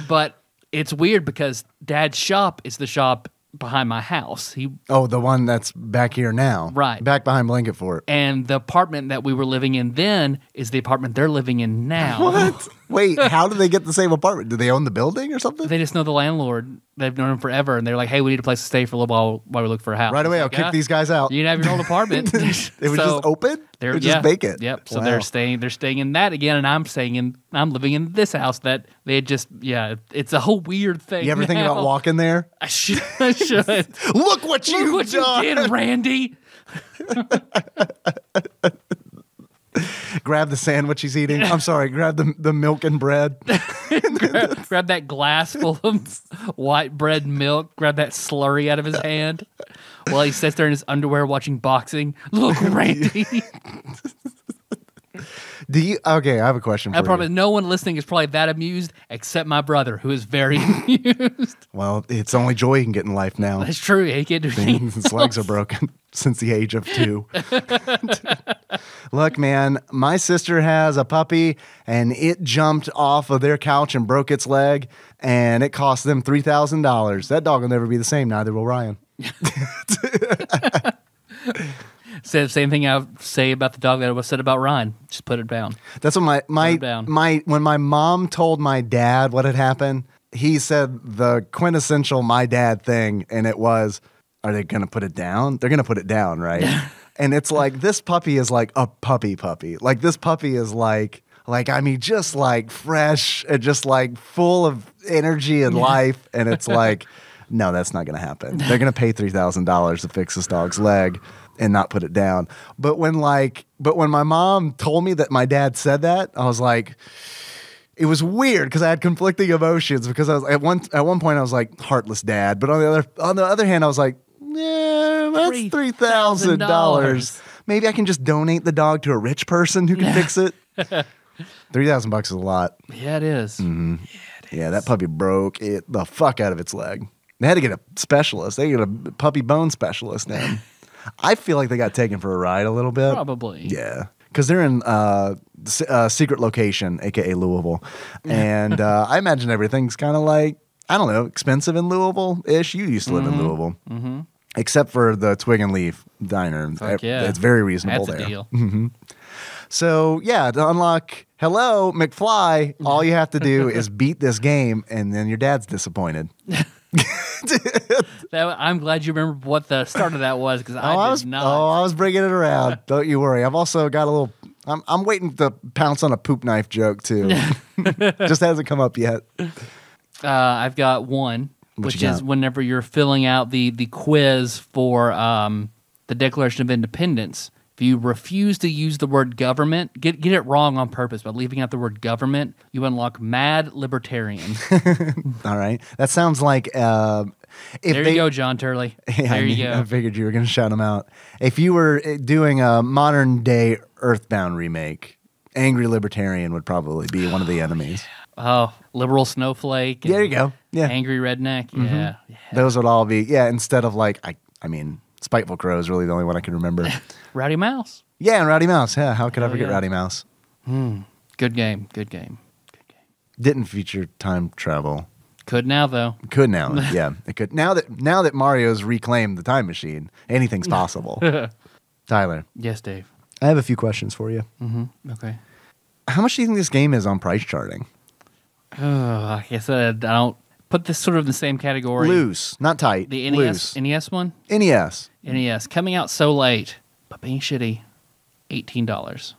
But it's weird because Dad's shop is the shop behind my house. Oh, the one that's back here now. Right. Back behind Blanket Fort. And the apartment that we were living in then is the apartment they're living in now. What? Wait, how do they get the same apartment? Do they own the building or something? They just know the landlord. They've known him forever, and they're like, "Hey, we need a place to stay for a little while we look for a house." Right away, It's I'll like, kick these guys out. You can have your old apartment. It was just open? They're Or just vacant? Yep. So Wow. they're staying in that again, and I'm living in this house that they had just it's a whole weird thing. You ever think now. about walking there? I should. I should. Look what Look you've what done. you did, Randy. Grab the sandwich he's eating. I'm sorry, grab the milk and bread. grab that glass full of white bread milk. Grab that slurry out of his hand while he sits there in his underwear watching boxing. Look, Randy. Okay, I have a question for you. No one listening is probably that amused except my brother, who is very amused. Well, it's only joy he can get in life now. That's true. He can't do anything. His legs are broken since the age of 2. Look, man, my sister has a puppy, and it jumped off of their couch and broke its leg, and it cost them $3,000. That dog will never be the same. Neither will Ryan. Say the same thing I would say about the dog that was said about Ryan. Just put it down. That's what down. when my mom told my dad what had happened, he said the quintessential my dad thing, and it was, are they going to put it down? They're going to put it down, right? And it's like, this puppy is like a puppy. Like, this puppy is like, I mean, just like fresh and just like full of energy and life. And it's like, no, that's not going to happen. They're going to pay $3,000 to fix this dog's leg and not put it down. But when my mom told me that my dad said that, I was like, it was weird because I had conflicting emotions, because I was at one point I was like, heartless dad, but on the other hand I was like, yeah, that's $3,000. Maybe I can just donate the dog to a rich person who can fix it. $3,000 is a lot. Yeah, it is. Mm-hmm. Yeah, that puppy broke the fuck out of its leg. They had to get a specialist. They get a puppy bone specialist now. I feel like they got taken for a ride a little bit. Probably. Yeah. Because they're in secret location, a.k.a. Louisville. And I imagine everything's kind of like, I don't know, expensive in Louisville-ish. You used to live in Louisville. Mm-hmm. Except for the Twig and Leaf Diner. Fuck yeah. It's very reasonable That's there. a deal. Mm-hmm. So, yeah, to unlock Hello, McFly, all you have to do is beat this game, and then your dad's disappointed. I'm glad you remember what the start of that was, because I did not. I was bringing it around. Don't you worry. I've also got a little. I'm waiting to pounce on a poop knife joke too. Just hasn't come up yet. I've got one, which you is got? whenever you're filling out the quiz for the Declaration of Independence. If you refuse to use the word government, get it wrong on purpose by leaving out the word government, you unlock mad libertarian. All right, that sounds like. There you go, John Turley. There you go. I figured you were going to shout them out. If you were doing a modern day Earthbound remake, Angry Libertarian would probably be one of the enemies. Oh, liberal snowflake. There you go. Yeah, Angry redneck. Mm-hmm. Yeah. Those would all be. Yeah, instead of like I mean, Spiteful Crow is really the only one I can remember. Rowdy Mouse. Yeah, and Rowdy Mouse. Yeah, how could I forget yeah. Rowdy Mouse? Good game. Good game. Didn't feature time travel. Could now though. Could now. Yeah, it could. Now that Mario's reclaimed the time machine, anything's possible. Tyler, Yes, Dave. I have a few questions for you. Okay. How much do you think this game is on price charting? Like I said, I don't put this sort of in the same category. Loose, not tight. The Loose. NES one? NES. NES. Coming out so late, but being shitty. $18.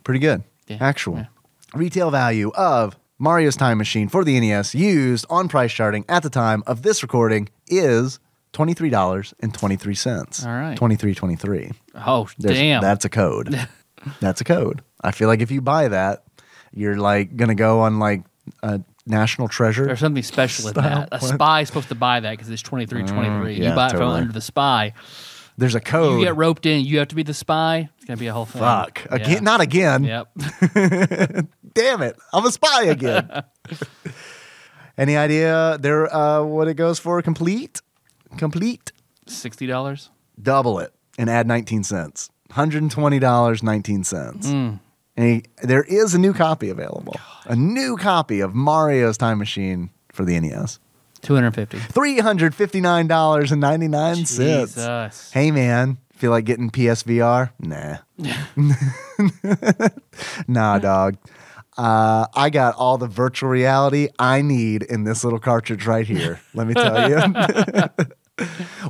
Pretty good. Yeah. Actual. Yeah. Retail value of Mario's Time Machine for the NES used on price charting at the time of this recording is $23.23. All right. $23.23. Oh, damn. That's a code. That's a code. I feel like if you buy that, you're like going to go on like a National Treasure. There's something special in that. A spy is supposed to buy that because it's 23.23. yeah, You buy it from totally. under the spy. There's a code. You get roped in. You have to be the spy. It's going to be a whole thing. Fuck. Again, Yeah. not again. Yep. Damn it. I'm a spy again. Any idea there what it goes for? Complete? $60. Double it and add 19 cents. $120.19. And there is a new copy available. A new copy of Mario's Time Machine for the NES. $250. $359.99. Jesus. Hey, man, feel like getting PSVR? Nah. Nah, dog. I got all the virtual reality I need in this little cartridge right here. Let me tell you.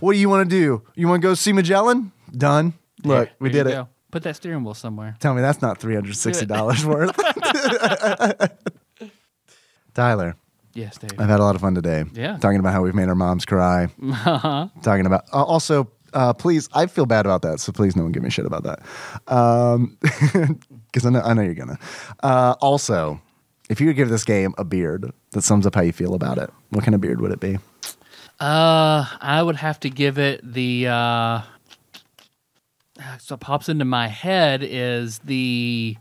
What do you want to do? You want to go see Magellan? Done. Look, we Here did you it. go. Put that steering wheel somewhere. Tell me that's not $360 worth. Tyler, Yes, Dave. I've had a lot of fun today. Yeah. Talking about how we've made our moms cry. Talking about also, please, I feel bad about that, so please no one give me shit about that. Because I know you're gonna. Also, if you could give this game a beard that sums up how you feel about it, what kind of beard would it be? I would have to give it the. So what pops into my head is maybe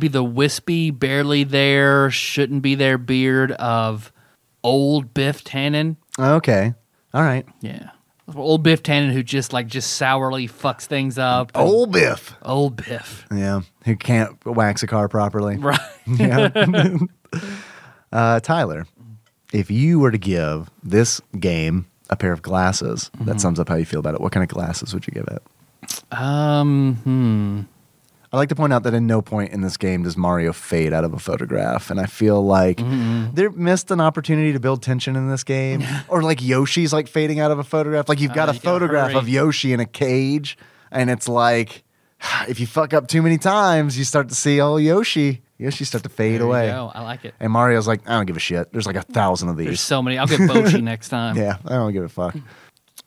the wispy, barely there, shouldn't be there beard of old Biff Tannen. Okay, all right. Yeah, old Biff Tannen who just sourly fucks things up. Old Biff. Old Biff. Yeah, who can't wax a car properly. Right. Yeah. Tyler, if you were to give this game a pair of glasses that sums up how you feel about it, what kind of glasses would you give it? I'd like to point out that at no point in this game does Mario fade out of a photograph, and I feel like they missed an opportunity to build tension in this game. Or like Yoshi's like fading out of a photograph. Like you've got a you gotta photograph hurry. of Yoshi in a cage, and it's like if you fuck up too many times, you start to see Yoshi start to fade There you away. go. I like it. And Mario's like, I don't give a shit. There's like 1,000 of There's these. so many. I'll get Boshi next time. Yeah, I don't give a fuck.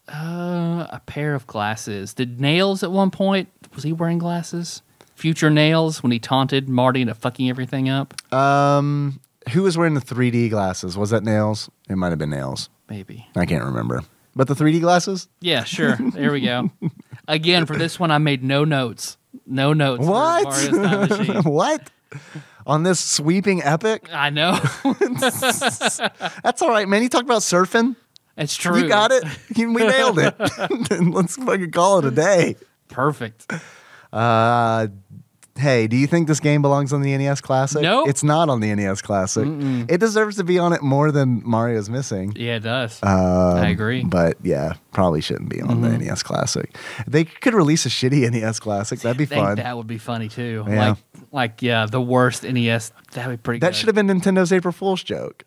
A pair of glasses. Did Nails at one point, was he wearing glasses? Future Nails when he taunted Marty into fucking everything up? Who was wearing the 3D glasses? Was that Nails? It might have been Nails. Maybe. I can't remember. But the 3D glasses? Yeah, sure. There we go. Again, for this one, I made no notes. No notes. What? For Mario's Time Machine. What? On this sweeping epic? I know. That's all right, man. You talked about surfing. It's true. You got it. We nailed it. Let's fucking call it a day. Perfect. Hey, do you think this game belongs on the NES Classic? No. It's not on the NES Classic. It deserves to be on it more than Mario's Missing. Yeah, it does. I agree. But yeah, probably shouldn't be on the NES Classic. They could release a shitty NES Classic. That'd be I think fun. that would be funny too. Yeah. Like the worst NES. That'd be pretty good. That should have been Nintendo's April Fool's joke.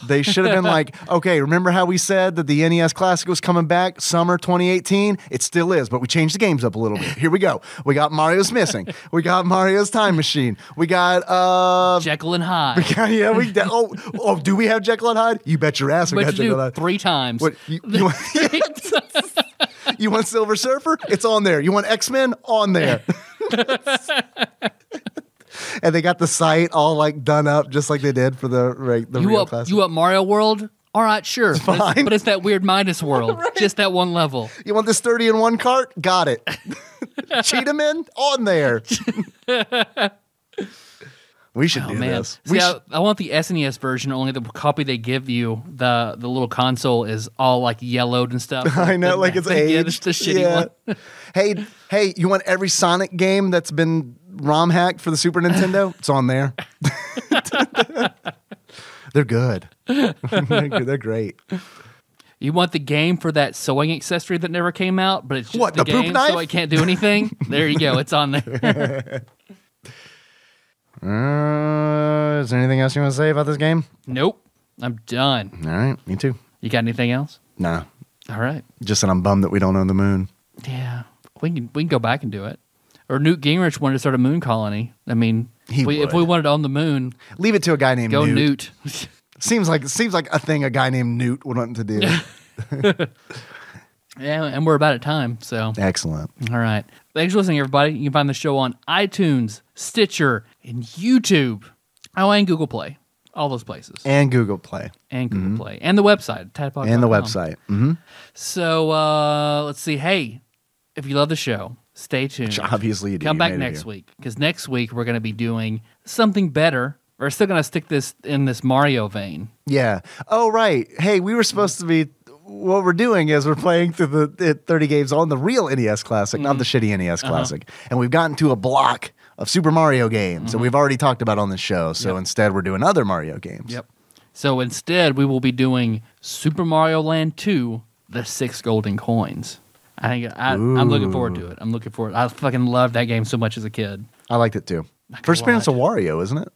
They should have been like, okay, remember how we said that the NES Classic was coming back summer 2018? It still is, but we changed the games up a little bit. Here we go. We got Mario's Missing. We got Mario's Time Machine. We got Jekyll and Hyde. do we have Jekyll and Hyde? You bet your ass we But got you Jekyll do and Hyde. 3 times. What, you want Silver Surfer? It's on there. You want X-Men? On there. And they got the site all like done up just like they did for the real classic. You want Mario World? All right, sure. fine. But it's that weird Midas world. Just that one level. You want this 30 in one cart? Got it. Cheetahman? On there. We should do this. See, I want the SNES version, only the copy they give you, the little console is all like yellowed and stuff. I know, like it's aged. Yeah, the shitty one. Hey, you want every Sonic game that's been ROM hacked for the Super Nintendo? It's on there. They're good. They're great. You want the game for that sewing accessory that never came out, but it's just What, the the poop game, knife? so I can't do anything? There you go. It's on there. Is there anything else you want to say about this game? Nope. I'm done. All right, me too. You got anything else? Nah, All right. just that I'm bummed that we don't own the moon. Yeah. We can go back and do it. Or Newt Gingrich wanted to start a moon colony. I mean, if we would. wanted to own the moon, Leave it to a guy named go Newt. Newt. Seems like a thing a guy named Newt would want to do. Yeah, and we're about at time, so. Excellent. All right. Thanks for listening, everybody. You can find the show on iTunes, Stitcher, and YouTube. Oh, and Google Play. All those places. And Google Play. And Google Play. And the website, tadpog.com. And the website. Mm-hmm. So, let's see. Hey, if you love the show, stay tuned. Which obviously you do. Come You back made it next here. week, because next week we're going to be doing something better. We're still going to stick this in this Mario vein. Yeah. Oh, right. Hey, we were supposed to be. What we're doing is we're playing through the 30 games on the real NES Classic, not the shitty NES Classic. And we've gotten to a block of Super Mario games that we've already talked about on the show. So instead, we're doing other Mario games. Yep. So instead, we will be doing Super Mario Land 2, The 6 Golden Coins. I'm looking forward to it. I'm looking forward. I fucking loved that game so much as a kid. I liked it too. First appearance of Wario, isn't it?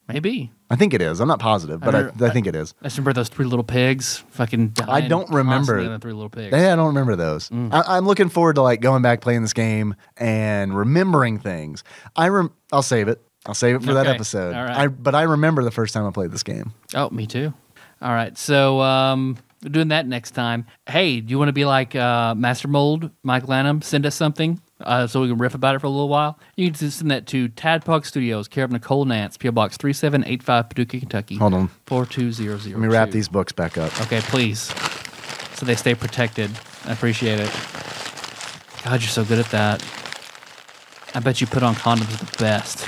Maybe. I think it is. I'm not positive, but I think it is. I just remember those 3 little pigs fucking dying. I don't remember The 3 little pigs. Yeah, I don't remember those. I'm looking forward to like going back, playing this game, and remembering things. I'll save it. I'll save it for that episode. All right. But I remember the first time I played this game. Oh, me too. All right. So we're doing that next time. Hey, do you want to be like Master Mold, Mike Lanham? Send us something so we can riff about it for a little while. You can just send that to Tadpog Studios, care of Nicole Nance, P.O. Box 3785, Paducah, Kentucky. Hold on. 42002. Let me wrap these books back up. Okay, please. So they stay protected. I appreciate it. God, you're so good at that. I bet you put on condoms the best.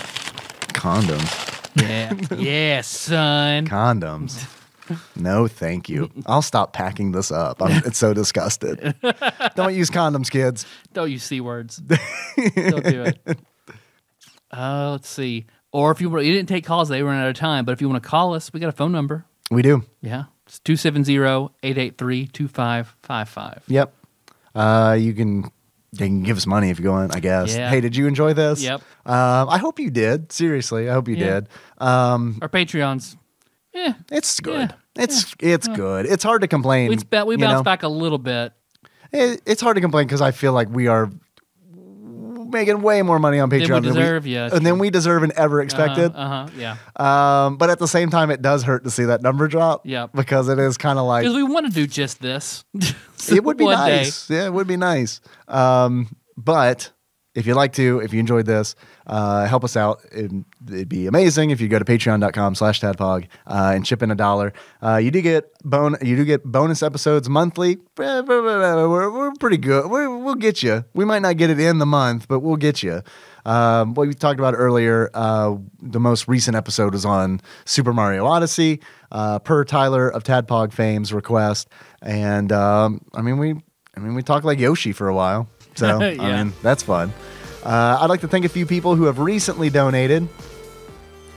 Condoms. Yeah. Yeah, son. Condoms. No, thank you. I'll stop packing this up. It's so disgusted. Don't use condoms, kids. Don't use C words. Don't do it. Let's see. Or if you didn't take calls, they ran out of time. But if you want to call us, we got a phone number. We do. Yeah. It's 270-883-2555. Yep. You can give us money if you want, I guess. Yeah. Hey, did you enjoy this? Yep. I hope you did. Seriously, I hope you did. Our Patreons. Yeah. It's good. Yeah. It's good. It's hard to complain. We bounced back a little bit. It's hard to complain because I feel like we are making way more money on Patreon than we deserve and ever expected. Yeah. But at the same time, it does hurt to see that number drop. Yeah. Because it is kind of like because we want to do just this. it would be One nice. day. Yeah, it would be nice. But if you'd like to, if you enjoyed this, help us out. It'd be amazing if you go to patreon.com/tadpog and chip in $1. You do get bonus episodes monthly. We're pretty good. We'll get you. We might not get it in the month, but we'll get you. What we talked about earlier, the most recent episode was on Super Mario Odyssey, per Tyler of Tadpog fame's request. And we talked like Yoshi for a while. So, Yeah. I mean, that's fun. I'd like to thank a few people who have recently donated.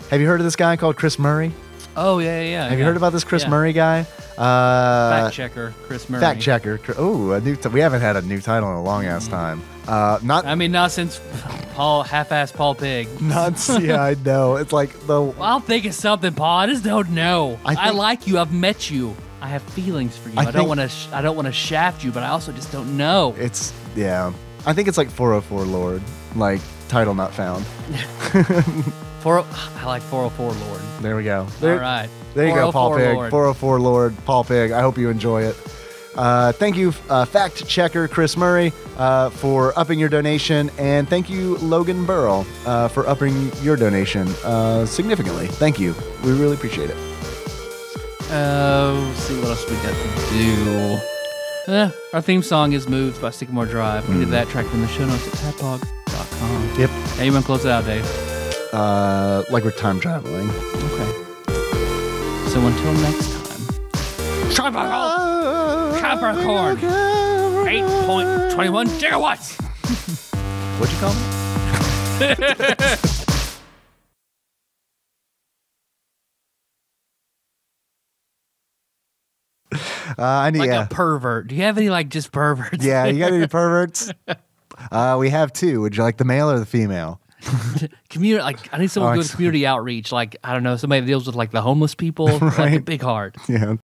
Have you heard of this guy called Chris Murray? Oh, yeah. Have you heard about this Chris Murray guy? Fact checker, Chris Murray. Fact checker. Oh, we haven't had a new title in a long ass time. Not since half-ass Paul Pig. Yeah, I know. It's like Well, I'll think of something, Paul. I just don't know. I think- like you. I've met you. I have feelings for you. I don't want to shaft you, but I also just don't know. I think it's like 404 Lord, like title not found. I like 404 Lord. There we go. All right. There you go, Paul Pig. Lord. 404 Lord, Paul Pig. I hope you enjoy it. Thank you, fact checker Chris Murray, for upping your donation, and thank you, Logan Burrell, for upping your donation significantly. Thank you. We really appreciate it. Let's see what else we got to do. Our theme song is Moves by Sycamore Drive. We did that track in the show notes at tadpog.com. Yep. Hey, you want to close it out, Dave? Like we're time traveling. Okay. So until next time. Capricorn. 8.21 gigawatts. What'd you call me? I need A pervert. Do you have any just perverts? Yeah, you got any perverts? We have two. Would you like the male or the female? Community. I need someone to do community outreach. I don't know, somebody that deals with the homeless people. Right. Big heart. Yeah.